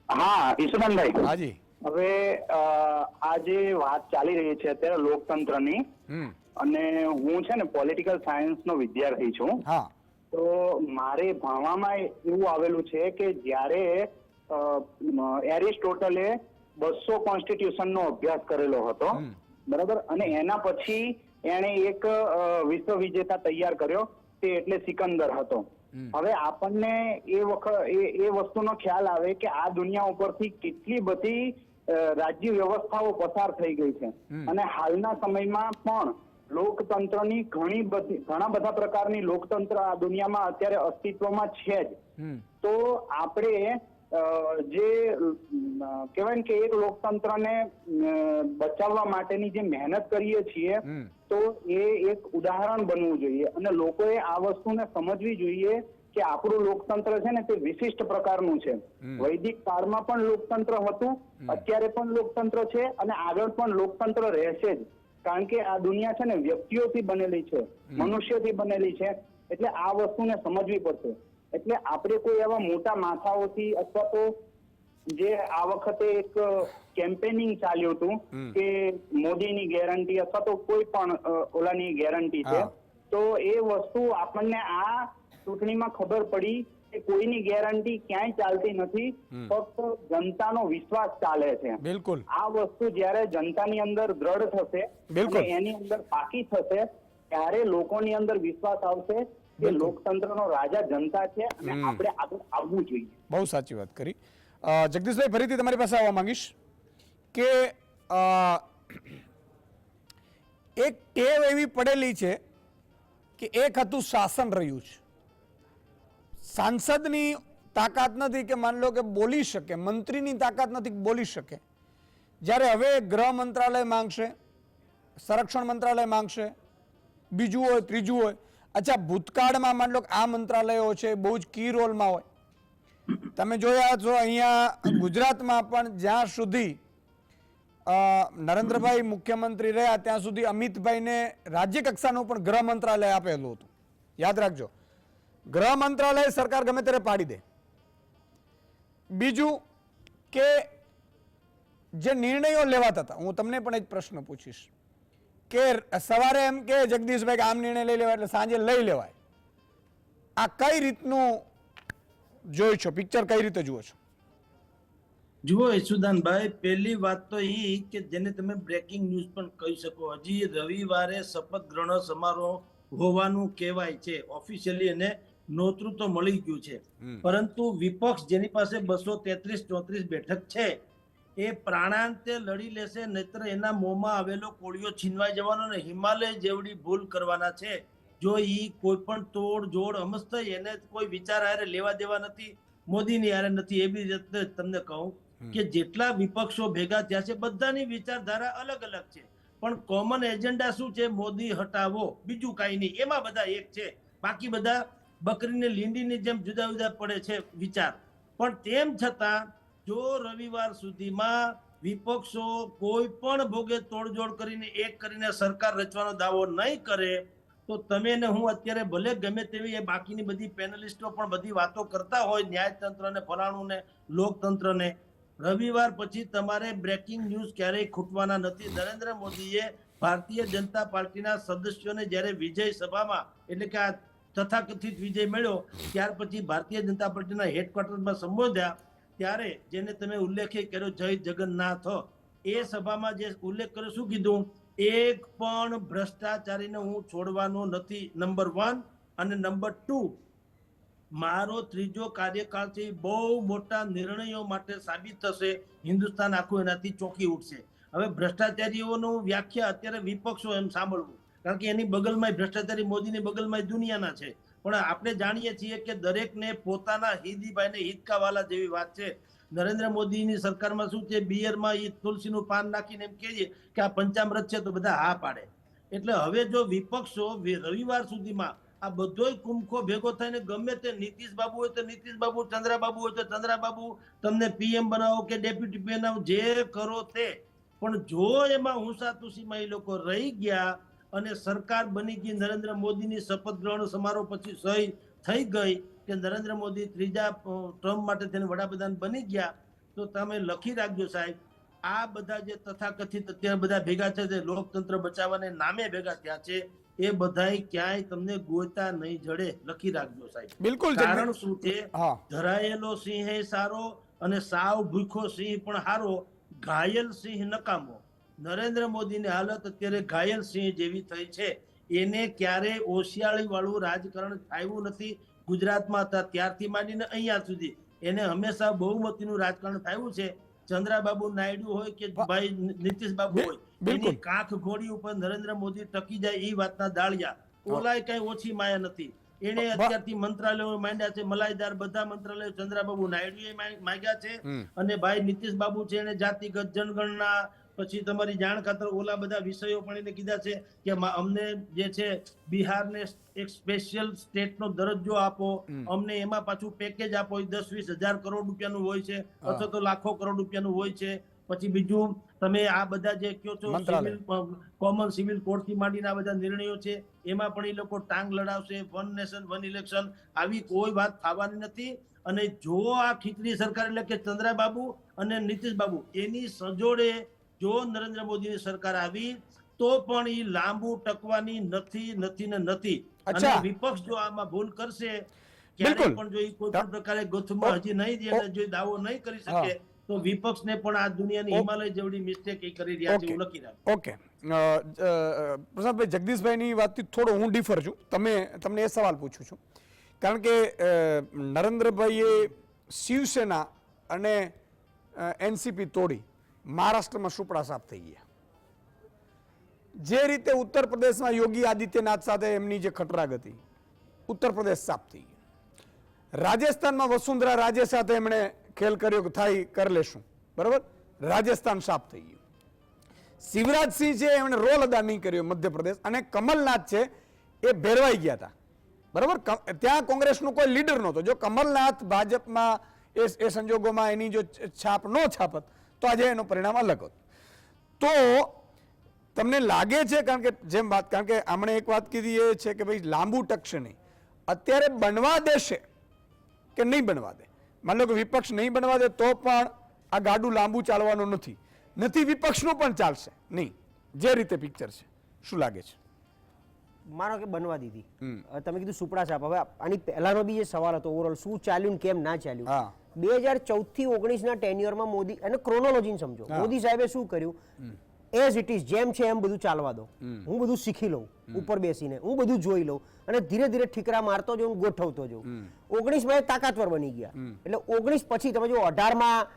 હા ઈશુદાનભાઈ, હાજી. હવે આ જે વાત ચાલી રહી છે અત્યારે લોકતંત્રની, અને હું છે ને પોલિટિકલ સાયન્સ નો વિદ્યાર્થી છું. હા. તો મારે ભણવામાં એવું આવેલું છે કે જ્યારે એરિસ્ટોટલે 200 કોન્સ્ટિટ્યુશન નો અભ્યાસ કરેલો હતો, બરાબર, અને એના પછી એણે એક વિશ્વ વિજેતા તૈયાર કર્યો, તે એટલે સિકંદર હતો. હવે આપણને એ વસ્તુનો ખ્યાલ આવે કે આ દુનિયા ઉપરથી કેટલી બધી રાજ્ય વ્યવસ્થાઓ પસાર થઈ ગઈ છે અને હાલના સમયમાં પણ લોકતંત્રની ઘણા બધા પ્રકારની લોકતંત્ર આ દુનિયામાં અત્યારે અસ્તિત્વમાં છે જ. તો આપણે જે કહેવાય ને કે એક લોકતંત્રને બચાવવા માટેની જે મહેનત કરીએ છીએ તો એ એક ઉદાહરણ બનવું જોઈએ અને લોકોએ આ વસ્તુને સમજવી જોઈએ કે આપણું લોકતંત્ર છે ને તે વિશિષ્ટ પ્રકારનું છે. વૈદિક કાળમાં પણ લોકતંત્ર હતું, અત્યારે પણ લોકતંત્ર છે અને આગળ પણ લોકતંત્ર રહેશે જ. કારણ કે આ દુનિયા છે ને વ્યક્તિઓથી બનેલી છે, મનુષ્યથી બનેલી છે, એટલે આ વસ્તુને સમજવી પડશે. એટલે આપણે કોઈ એવા મોટા માથાઓથી અથવા તો જે આ વખતે એક કેમ્પેનિંગ ચાલ્યું હતું કે મોદીની ગેરંટી અથવા તો કોઈ પણ ઓલાની ગેરંટી છે, તો એ વસ્તુ આપણને આ ચૂંટણીમાં ખબર પડી કે કોઈની ગેરંટી ક્યાંય ચાલતી નથી, ફક્ત જનતાનો વિશ્વાસ ચાલે છે. બિલકુલ. આ વસ્તુ જ્યારે જનતાની અંદર દ્રઢ થશે અને એની અંદર પાકી થશે ત્યારે લોકોની અંદર વિશ્વાસ આવશે કે લોકતંત્રનો રાજા જનતા છે અને આપણે આગળ આવવું જોઈએ. બહુ સાચી વાત કરી. જગદીશભાઈ, ફરીથી તમારી પાસે આવવા માંગીશ કે એક ટેવ એવી પડેલી છે કે એક હતું શાસન રહ્યું છે, સાંસદની તાકાત નથી કે માન લો કે બોલી શકે, મંત્રીની તાકાત નથી કે બોલી શકે. જ્યારે હવે ગૃહ મંત્રાલય માંગશે, સંરક્ષણ મંત્રાલય માંગશે, બીજું હોય ત્રીજું હોય. અચ્છા, ભૂતકાળમાં માન લો કે આ મંત્રાલયો છે બહુ જ કી રોલમાં હોય. તમે જોયા છો અહીંયા ગુજરાતમાં પણ જ્યાં સુધી નરેન્દ્રભાઈ મુખ્યમંત્રી રહ્યા ત્યાં સુધી અમિતભાઈને રાજ્ય કક્ષાનું પણ ગૃહ મંત્રાલય આપેલું હતું. યાદ રાખજો, ગૃહ મંત્રાલય સરકાર ગમે ત્યારે પાડી દે. બીજું કે જે નિર્ણયો લેવાતા હતા, હું તમને પણ એક પ્રશ્ન પૂછીશ કે સવારે એમ કે જગદીશભાઈ કે આમ નિર્ણય લઈ લેવાય એટલે સાંજે લઈ લેવાય. આ કઈ રીતનું જોઈ છો, પિક્ચર કઈ રીતે જુઓ છો? જુઓ યશુદાનભાઈ, પહેલી વાત તો એ કે જેને તમે બ્રેકિંગ ન્યૂઝ પણ કહી શકો, હજી રવિવારે શપથ ગ્રહણ સમારોહ હોવાનું કહેવાય છે, ઓફિશિયલી એને નેતૃત્વ મળી ગયું છે, પરંતુ વિપક્ષ જેની પાસે 233-34 બેઠક છે એ પ્રાણાંતે લડી લેશે, નહીતર એના મોંમાં આવેલો કોળિયો છીનવાઈ જવાનો ને હિમાલય જેવડી ભૂલ કરવાના છે. જો ઈ કોઈ પણ તોડ જોડ અમસ્ત એને કોઈ વિચાર હારે લેવા દેવા નથી, મોદીની હારે નથી. એવી રીતે તમને કહું કે જેટલા વિપક્ષો ભેગા થયા છે બધાની વિચારધારા અલગ અલગ છે, પણ કોમન એજન્ડા શું છે? મોદી હટાવો, બીજું કાંઈ નહીં. એમાં બધા એક છે, બાકી બધા બકરીને લીંડીની જેમ જુદા જુદા પડે છે વિચાર. પણ તેમ છતાં જો રવિવાર સુધીમાં વિપક્ષો કોઈ પણ ભોગે તોડજોડ કરીને એક કરીને સરકાર રચવાનો દાવો નહીં કરે તો તમે ને હું અત્યારે ભલે ગમે તેવી એ બાકીની બધી પેનલિસ્ટો પણ બધી વાતો કરતા હોય ન્યાયતંત્રને ફલાણું ને લોકતંત્રને, રવિવાર પછી તમારે બ્રેકિંગ ન્યૂઝ ક્યારેય ખૂટવાના નથી. નરેન્દ્ર મોદીએ ભારતીય જનતા પાર્ટીના સદસ્યોને જ્યારે વિજય સભામાં એટલે કે આ તથાકથિત વિજય મળ્યો ત્યાર પછી ભારતીય જનતા પાર્ટીના હેડક્વાર્ટરમાં સંબોધ્યા ત્યારે જેને તમે ઉલ્લેખ કર્યો જય જગન્નાથ, એ સભામાં જે ઉલ્લેખ કર્યો શું કીધું? એક પણ ભ્રષ્ટાચારીને હું છોડવાનો નથી, નંબર 1. અને નંબર 2, મારો ત્રીજો કાર્યકાળ છે બહુ મોટા નિર્ણયો માટે સાબિત થશે, હિન્દુસ્તાન આખું એનાથી ચોંકી ઉઠશે. હવે ભ્રષ્ટાચારીઓનું વ્યાખ્યા અત્યારે વિપક્ષો એમ સાંભળવું, કારણ કે એની બગલમાં ભ્રષ્ટાચારી મોદીની બગલમાં દુનિયાના છે, પણ આપણે જાણીએ છીએ કે દરેકને પોતાના હિદીભાઈને હિતકાવાલા જેવી વાત છે. નરેન્દ્ર મોદીની સરકારમાં શું છે? બિયરમાં એ તુલસીનું પાન નાખીને એમ કહીએ કે આ પંચામૃત છે તો બધા હા પાડે. એટલે હવે જો વિપક્ષો રવિવાર સુધીમાં આ બધોય કુમખો ભેગો થઈને ગમે તે નીતિશ બાબુ હોય તો નીતિશ બાબુ, ચંદ્રાબાબુ હોય તો ચંદ્રાબાબુ, તમને પીએમ બનાવો કે ડેપ્યુટી બનાવો, જે કરો તે, પણ જો એમાં હુંસાતુસીમાં એ લોકો રહી ગયા અને સરકાર બની ગઈ, નરેન્દ્ર મોદીની શપથ ગ્રહણ સમારોહ પછી સહી થઈ ગઈ કે નરેન્દ્ર મોદી ત્રીજા ટર્મ માટે તેને વડાપ્રધાન બની ગયા, તો તમે લખી રાખજો સાહેબ, આ બધા જે તથાકથિત અત્યારે બધા ભેગા છે તે લોકતંત્ર બચાવવાને નામે ભેગા થયા છે, એ બધાય ક્યાંય તમને ગોતા નહીં જડે. લખી રાખજો સાહેબ. બિલકુલ. કારણ શું છે? ધરાયેલો સિંહ સારો અને સાવ ભૂખો સિંહ પણ હારો, ઘાયલ સિંહ નકામો. નરેન્દ્ર મોદીની હાલત અત્યારે ઘાયલ સિંહ જેવી થઈ છે. એને ક્યારેય ઓશિયાળી વાળું રાજકારણ ફાવ્યું નથી. ગુજરાતમાં હતા ત્યારથી માંડીને અહીંયા સુધી એને હંમેશા બહુમતીનું રાજકારણ ફાવ્યું છે. ચંદ્રાબાબુ નાયડુ હોય કે ભાઈ નીતિશ બાબુ હોય, એની કાંખ ઘોડી ઉપર નરેન્દ્ર મોદી ટકી જાય એ વાતના દાળિયા. ઓલાય કઈ ઓછી માયા નથી. એને અત્યારથી મંત્રાલયો માંડ્યા છે, મલાઈદાર બધા મંત્રાલયો ચંદ્રાબાબુ નાયડુએ માંગ્યા છે. અને ભાઈ નીતિશ બાબુ છે એને જાતિગત જનગણના, પછી તમારી જાણ ખાતર ઓલા બધા વિષયો પણ એને કીધા છે કે અમને જે છે બિહારને એક સ્પેશિયલ સ્ટેટનો દરજ્જો આપો, અમને એમાં પાછું પેકેજ આપો. 10-20 હજાર કરોડ રૂપિયાનું હોય છે અથવા તો લાખો કરોડ રૂપિયાનું હોય છે. પછી બીજું તમે આ બધા જે કયો છો કોમન સિવિલ કોડ થી માંડીને આ બધા નિર્ણયો છે એમાં પણ એ લોકો ટાંગ લડાવશે. 1 નેશન 1 ઇલેક્શન આવી કોઈ વાત થવાની નથી. અને જો આ ખીચડી સરકાર એટલે કે ચંદ્રાબાબુ અને નીતિશ બાબુ એની સજોડે જો નરેન્દ્ર મોદીની સરકાર આવી તો પણ એ લાંબુ ટકવાની નથી. અને વિપક્ષ જો આમાં ભૂલ કરશે ક્યારે પણ જો કોઈ પણ પ્રકારે ગોથમાં હજી નહીં દે, જો દાવો નહીં કરી શકે તો વિપક્ષને પણ આ દુનિયાની હિમાલય જેવડી મિસ્ટેક એ કરી રહ્યા છે એવું લખી રહ્યા. ઓકે પ્રસાદભાઈ, જગદીશભાઈની વાતથી થોડો હું ડિફર છું. તમને એ સવાલ પૂછું છું કારણ કે નરેન્દ્રભાઈએ શિવસેના અને એનસીપી તોડી મહારાષ્ટ્રમાં સુપડા સાફ થઈ ગયા. જે રીતે ઉત્તર પ્રદેશમાં યોગી આદિત્યનાથ સાથે એમની જે ખટરાગ હતી, ઉત્તર પ્રદેશ સાફ થઈ ગયું. રાજસ્થાનમાં વસુંધરા રાજે સાથે એમણે ખેલ કર્યો કે થાય કરી લેશું, બરાબર, રાજસ્થાન સાફ થઈ ગયું. શિવરાજસિંહ છે એમણે રોલ અદા નહીં કર્યો મધ્યપ્રદેશ, અને કમલનાથ છે એ ભેરવાઈ ગયા હતા, બરાબર. ત્યાં કોંગ્રેસનો કોઈ લીડર નહોતો. જો કમલનાથ ભાજપમાં એ સંજોગોમાં એની જો છાપ ન છાપત તો આજે એનું પરિણામ અલગ હોત. તો તમને લાગે છે, કારણ કે જેમ વાત, કારણ કે હમણે એક વાત કીધી એ છે કે ભાઈ લાંબુ ટકશે નહીં, અત્યારે બનવા દેશે કે નહીં બનવા દે? માની લો કે વિપક્ષ નહીં બનવા દે તો પણ આ ગાડું લાંબુ ચાલવાનું નથી વિપક્ષનું પણ ચાલશે નહીં, જે રીતે પિક્ચર છે. શું લાગે છે? માનો કે બનવા દીધી, તમે કીધું સુપડા સાપ. હવે આની પહેલાનો બી જે સવાલ હતો ઓવરઓલ શું ચાલ્યું ને કેમ ના ચાલ્યું. 2014 થી 19 ના ટેન્યુઅરમાં મોદી, અને ક્રોનોલોજીને સમજો, મોદી સાહેબે શું કર્યું, એઝ ઇટ ઇઝ જેમ છે એમ બધું ચાલવા દો, હું બધું શીખી લઉં ઉપર બેસીને, હું બધું જોઈ લઉં અને ધીરે ધીરે ઠીકરા મારતો જાઉં, ગોઠવતો જાઉં. 19માં એ તાકાતવર બની ગયા. એટલે 19 પછી તમે જો 18માં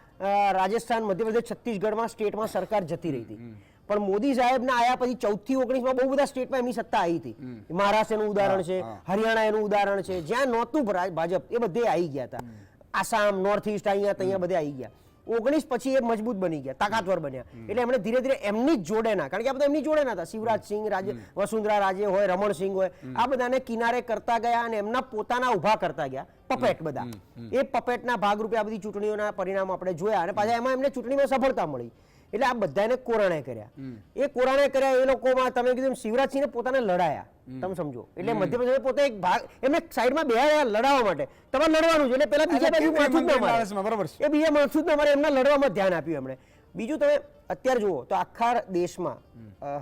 રાજસ્થાન, મધ્યપ્રદેશ, છત્તીસગઢમાં સ્ટેટમાં સરકાર જતી રહી હતી. પણ મોદી સાહેબના આયા પછી 14 થી 19માં બહુ બધા સ્ટેટમાં એમની સત્તા આવી હતી. મહારાષ્ટ્રનું ઉદાહરણ છે, હરિયાણા એનું ઉદાહરણ છે. જ્યાં નહોતું ભાજપ એ બધે આવી ગયા હતા. આસામ, નોર્થ ઈસ્ટ, અહીંયા બધે આવી ગયા. 19 પછી એ મજબૂત બની ગયા, તાકાતવર બન્યા. એટલે એમણે ધીરે ધીરે એમની જ જોડેના, કારણ કે આ બધા એમની જોડેના હતા, શિવરાજસિંહ રાજે, વસુંધરા રાજે હોય, રમણસિંહ હોય, આ બધાને કિનારે કરતા ગયા અને એમના પોતાના ઉભા કરતા ગયા. પપેટ બધા, એ પપેટના ભાગરૂપે આ બધી ચૂંટણીઓના પરિણામ આપણે જોયા અને પાછા એમાં એમને ચૂંટણીમાં સફળતા મળી. એટલે આ બધાને કોરાણે કર્યા. એ કોરાણે કર્યા એ લોકોમાં તમે કીધું શિવરાજસિંહને પોતાને લડાયા, તમે સમજો. એટલે મધ્યપ્રદેશ પોતે એક ભાગ, એમને સાઈડમાં બેહાડ્યા લડાવવા માટે. તમારે લડવાનું છે એટલે પેલા બીજા બાજુ માથું જ ના મારે, એ બીજા માથું જ ના મારે, એમના લડવામાં ધ્યાન આપ્યું એમણે. બીજું તમે અત્યારે જુઓ તો આખા દેશમાં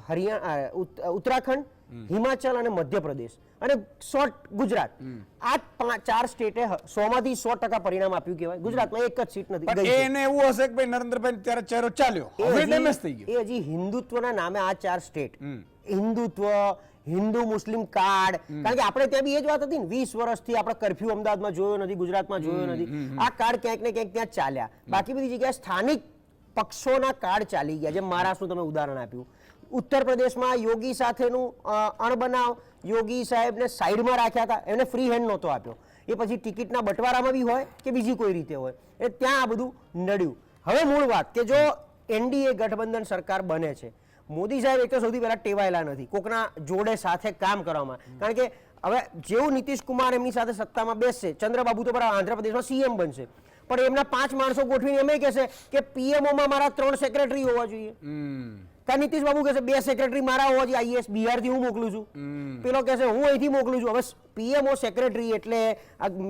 હરિયાણા, ઉત્તરાખંડ, હિમાચલ અને મધ્યપ્રદેશ અને ગુજરાત, આ 4 સ્ટેટે 100માંથી 100% પરિણામ આપ્યું કહેવાય. ગુજરાતમાં એક જ સીટ નથી. એને એવું હશે કે ભાઈ નરેન્દ્રભાઈ ત્યારે ચહેરો ચાલ્યો, હવે ડેમેજ થઈ ગયો. એ હજી હિન્દુત્વના નામે આ 4 સ્ટેટ, હિન્દુત્વ, હિન્દુ મુસ્લિમ કાર્ડ, કારણ કે આપણે ત્યાં બી એ જ વાત હતી ને, 20 વર્ષથી આપણે કર્ફ્યુ અમદાવાદમાં જોયો નથી, ગુજરાતમાં જોયો નથી. આ કાર્ડ ક્યાંક ને ક્યાંક ત્યાં ચાલ્યા. બાકી બધી જગ્યાએ સ્થાનિક પક્ષોના કાર્ડ ચાલી ગયા, જેમ મહારાષ્ટ્રનું તમે ઉદાહરણ આપ્યું. ઉત્તર પ્રદેશમાં યોગી સાથેનું અણબનાવ, યોગી સાહેબને સાઈડમાં રાખ્યા હતા, એમને ફ્રી હેન્ડ નહોતો આપ્યો. એ પછી ટિકિટના બંટવારામાં બી હોય કે બીજી કોઈ રીતે હોય, એટલે ત્યાં આ બધું નડ્યું. હવે મૂળ વાત કે જો એનડીએ ગઠબંધન સરકાર બને છે, મોદી સાહેબ એક તો સૌથી પહેલા ટેવાયેલા નથી કોકના જોડે સાથે કામ કરવામાં. કારણ કે હવે જેવું નીતિશ કુમાર એમની સાથે સત્તામાં બેસશે, ચંદ્રબાબુ તો બરાબર આંધ્રપ્રદેશમાં સીએમ બનશે, પણ એમના 5 માણસો ગોઠવીને એમ કહેશે કે પીએમઓમાં મારા 3 સેક્રેટરી હોવા જોઈએ. નીતિશ બાબુ કહેશે 2 સેક્રેટરી મારા હોવા જોઈએ, આઈએસ બિહારથી હું મોકલું છું, પેલો કહેશે હું અહીંથી મોકલું છું. હવે પીએમઓ સેક્રેટરી એટલે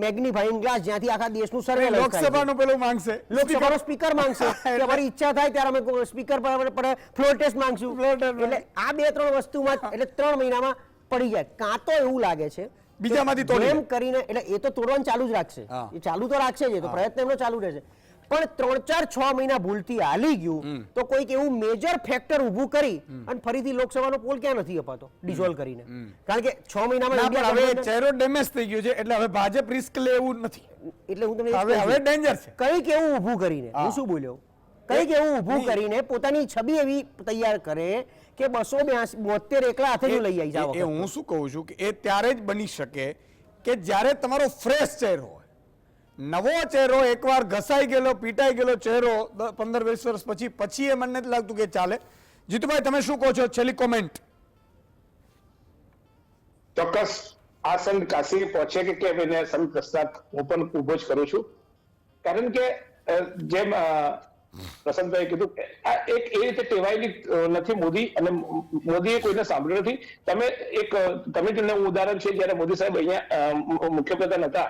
મેગ્નિફાઇંગ ગ્લાસ, જ્યાંથી આખા દેશનું સર્વે, લોકસભાનું પેલું માંગશે, લોકસભાનો સ્પીકર માંગશે કે અમારી ઈચ્છા થાય ત્યારે અમે સ્પીકર પર ફ્લોર ટેસ્ટ માંગશું. એટલે આ 2-3 વસ્તુમાં એટલે 3 મહિનામાં પડી જાય. કાં તો એવું લાગે છે બીજામાંથી તોડી એમ કરીને, એટલે એ તો તોડવાનું ચાલુ જ રાખશે, એ ચાલુ તો રાખશે જ, એ તો પ્રયત્ન એમનો ચાલુ રહેશે. પણ 3-4-6 મહિના ભૂલથી હાલી ગયું તો કોઈક એવું મેજર ફેક્ટર ઊભું કરી અને ફરીથી લોકસભાનો પોલ ક્યાં નથી અપાતો ડિઝોલ્વ કરીને? કારણ કે 6 મહિનામાં ના, ઇન્ડિયા પણ હવે ગઠબંધન- ચહેરો ડેમેજ થઈ ગયો છે એટલે હવે ભાજપ રિસ્ક લે એવું નથી. એટલે હું તમને એ જ હવે કહું હવે છું. ડેન્જર છે. કંઈક એવું ઊભું કરીને હું શું બોલ્યો, કંઈક એવું ઊભું કરીને પોતાની છબી એવી તૈયાર કરે કે 272 એકલા હાથે જ લઈ આવી જાવ. એ હું શું કહું છું કે એ ત્યારે જ બની શકે કે જ્યારે તમારો ફ્રેશ ચહેરો હોય. નવો ચહેરો એકવાર ઘસાઈ ગયેલો પીટાઈ ગયેલો ચહેરો 15-20 વર્ષ પછી એ મને નથી લાગતું કે ચાલે. જીતુભાઈ તમે શું કહો છો? છેલ્લી કોમેન્ટ. ચોક્કસ આ સંઘ કાશી પહોંચે કે કેમ એને સંઘ પ્રસ્તાવ હું પણ ઉભો જ કરું છું. કારણ કે જેમ પ્રશાંતભાઈએ કીધું કે આ એક એ રીતે ટેવાયેલી નથી મોદી, અને મોદીએ કોઈને સાંભળ્યું નથી. તમે જ ઉદાહરણ છે, જયારે મોદી સાહેબ અહીંયા મુખ્યપ્રધાન હતા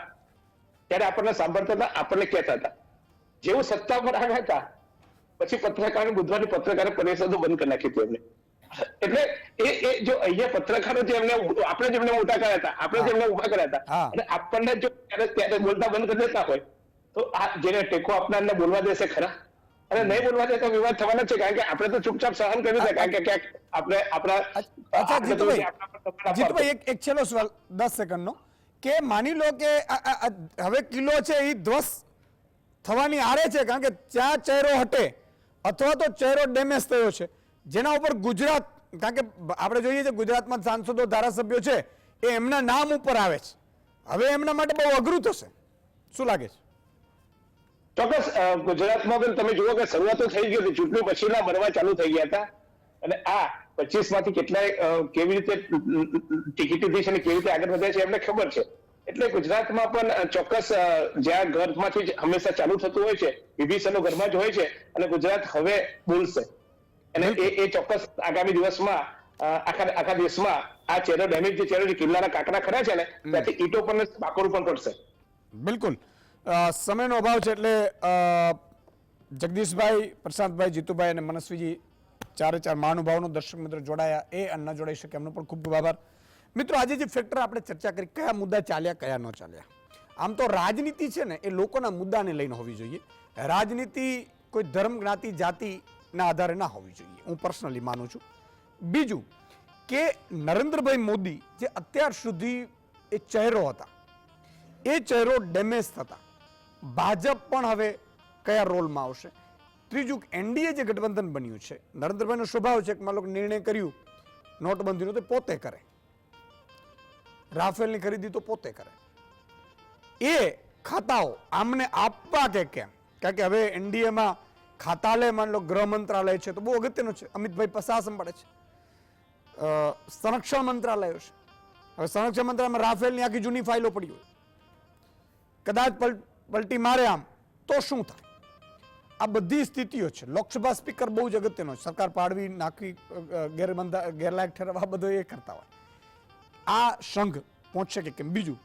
ત્યારે આપણને સાંભળતા હતા, આપણને કહેતા હતા. જેવું સત્તા પર આવ્યા હતા પછી પત્રકારો બુધવારની પત્રકાર પરિષદો બંધ કરી નાખી હતી એમને. એટલે એ જો અહીંયા પત્રકારો આપણે જેમને મોટા કર્યા હતા, આપણે જેમને ઉભા કર્યા હતા, અને આપણને જો ત્યારે બોલતા બંધ કરી દેતા હોય તો આ જેને ટેકો આપનારને બોલવા દેશે ખરા? અને નહીં બોલવા દે તો વિવાદ થવાનો છે. કારણ કે આપણે તો ચૂપચાપ સહન કર્યું છે. કારણ કે ક્યાંક આપણે અચ્છા જીતુભાઈ એક છેલ્લો સવાલ 10 સેકન્ડનો કે માની લો કે હવે કિલ્લો છે એ ધ્વસ્ત થવાની આરે છે, કારણ કે ત્યાં ચહેરો હટે અથવા તો ચહેરો ડેમેજ થયો છે, જેના ઉપર ગુજરાત, કારણ કે આપણે જોઈએ છે ગુજરાતમાં સાંસદો ધારાસભ્યો છે એ એમના નામ ઉપર આવે છે. હવે એમના માટે બહુ અઘરું થશે. શું લાગે છે? ચોક્કસ ગુજરાતમાં પણ તમે જુઓ કે શરૂઆત તો થઈ ગઈ હતી, ચૂંટણી પછીના મરવા ચાલુ થઈ ગયા હતા, અને આ 25 માંથી કેટલાય કેવી રીતે ટિકિટથી છે અને કેવી રીતે આગળ વધ્યા છે એમને ખબર છે. એટલે ગુજરાતમાં પણ ચોક્કસ જ્યાં ઘરમાંથી જ હંમેશા ચાલુ થતું હોય છે, વિભીષણો ઘરમાં જ હોય છે, અને ગુજરાત હવે બોલશે. અને એ ચોક્કસ આગામી દિવસમાં આખા દેશમાં આ ચહેરો ડેમેજ જે ચહેરો કિલ્લાના કાંકરા ખરા છે ને ત્યાંથી ઈટો પણ પાકોરું પણ પડશે. બિલકુલ. સમયનો અભાવ છે એટલે જગદીશભાઈ, પ્રશાંતભાઈ, જીતુભાઈ અને મનસ્વીજી ચારે ચાર મહાનુભાવોનો દર્શક મિત્રો જોડાયા એ ન જોડાઈ શકે એમનો પણ ખૂબ ખૂબ આભાર. મિત્રો આજે જે ફેક્ટર આપણે ચર્ચા કરી, કયા મુદ્દા ચાલ્યા કયા ન ચાલ્યા, આમ તો રાજનીતિ છે ને એ લોકોના મુદ્દાને લઈને હોવી જોઈએ. રાજનીતિ કોઈ ધર્મ, જ્ઞાતિ, જાતિના આધારે ના હોવી જોઈએ, હું પર્સનલી માનું છું. બીજું કે નરેન્દ્રભાઈ મોદી જે અત્યાર સુધી એ ચહેરો હતા, એ ચહેરો ડેમેજ થતા ભાજપ પણ હવે કયા રોલમાં આવશે. ત્રીજું એનડીએ જે ગઠબંધન બન્યું છે, નરેન્દ્રભાઈનો સ્વભાવ છે કે માનો નિર્ણય કર્યું નોટબંધીનો તો પોતે કરે, રાફેલની ખરીદી તો પોતે કરે, એ ખાતાઓ આમને આપવા કે કેમ? કારણ કે હવે એનડીએમાં ખાતાલય માન લો ગૃહ મંત્રાલય છે તો બહુ અગત્યનું છે, અમિતભાઈ પસા સંભાળે છે, સંરક્ષણ મંત્રાલય છે. હવે સંરક્ષણ મંત્રાલયમાં રાફેલની આખી જૂની ફાઇલો પડી હોય, કદાચ પલટી મારે આમ તો શું થાય? આ બધી સ્થિતિઓ છે. લોકસભા સ્પીકર બહુ જ અગત્યનો છે, સરકાર પાડવી, નાખવી, ગેરલાયક ઠેરવવા, બધો એ કરતા હોય. આ સંઘ પહોંચશે કે કેમ? બીજું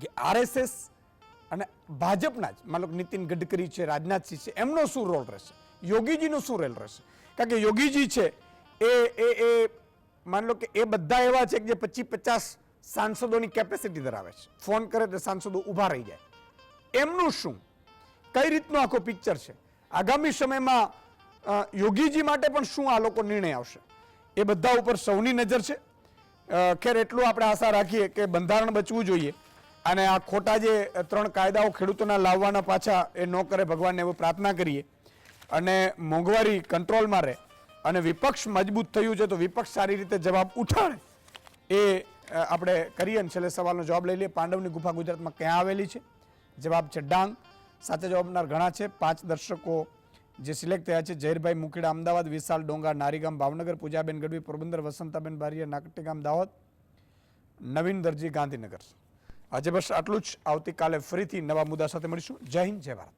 કે આરએસએસ અને ભાજપના જ માનો નીતિન ગડકરી છે, રાજનાથસિંહ છે, એમનો શું રોલ રહેશે? યોગીજીનો શું રોલ રહેશે? કારણ કે યોગીજી છે એ માન લો કે એ બધા એવા છે કે જે 25-50 સાંસદોની કેપેસિટી ધરાવે છે, ફોન કરે તો સાંસદો ઊભા રહી જાય. એમનું શું? કઈ રીતનો આખો પિક્ચર છે? આગામી સમયમાં યોગીજી માટે પણ શું આ લોકો નિર્ણય આવશે? એ બધા ઉપર સૌની નજર છે. ખેર એટલું આપણે આશા રાખીએ કે બંધારણ બચવું જોઈએ અને આ ખોટા જે 3 કાયદાઓ ખેડૂતોના લાવવાના પાછા એ ન કરે, ભગવાનને એવું પ્રાર્થના કરીએ, અને મોંઘવારી કંટ્રોલમાં રહે, અને વિપક્ષ મજબૂત થયું છે તો વિપક્ષ સારી રીતે જવાબ ઉઠાડે એ આપણે કરીએ. અને છેલ્લે સવાલનો જવાબ લઈ લઈએ. પાંડવની ગુફા ગુજરાતમાં ક્યાં આવેલી છે? જવાબ છે ડાંગ. સાચા જવાબ આપનાર ઘણા છે. 5 દર્શકો જે સિલેક્ટ થયા છે: ઝહીરભાઈ મુખીડા અમદાવાદ, વિશાલ ડોંગા નારીગામ ભાવનગર, પૂજાબેન ગઢવી પોરબંદર, વસંતાબેન બારિયા નાકટીગામ દાહોદ, નવીન દરજી ગાંધીનગર. આજે બસ આટલું જ. આવતીકાલે ફરીથી નવા મુદ્દા સાથે મળીશું. જય હિન્દ, જય ભારત.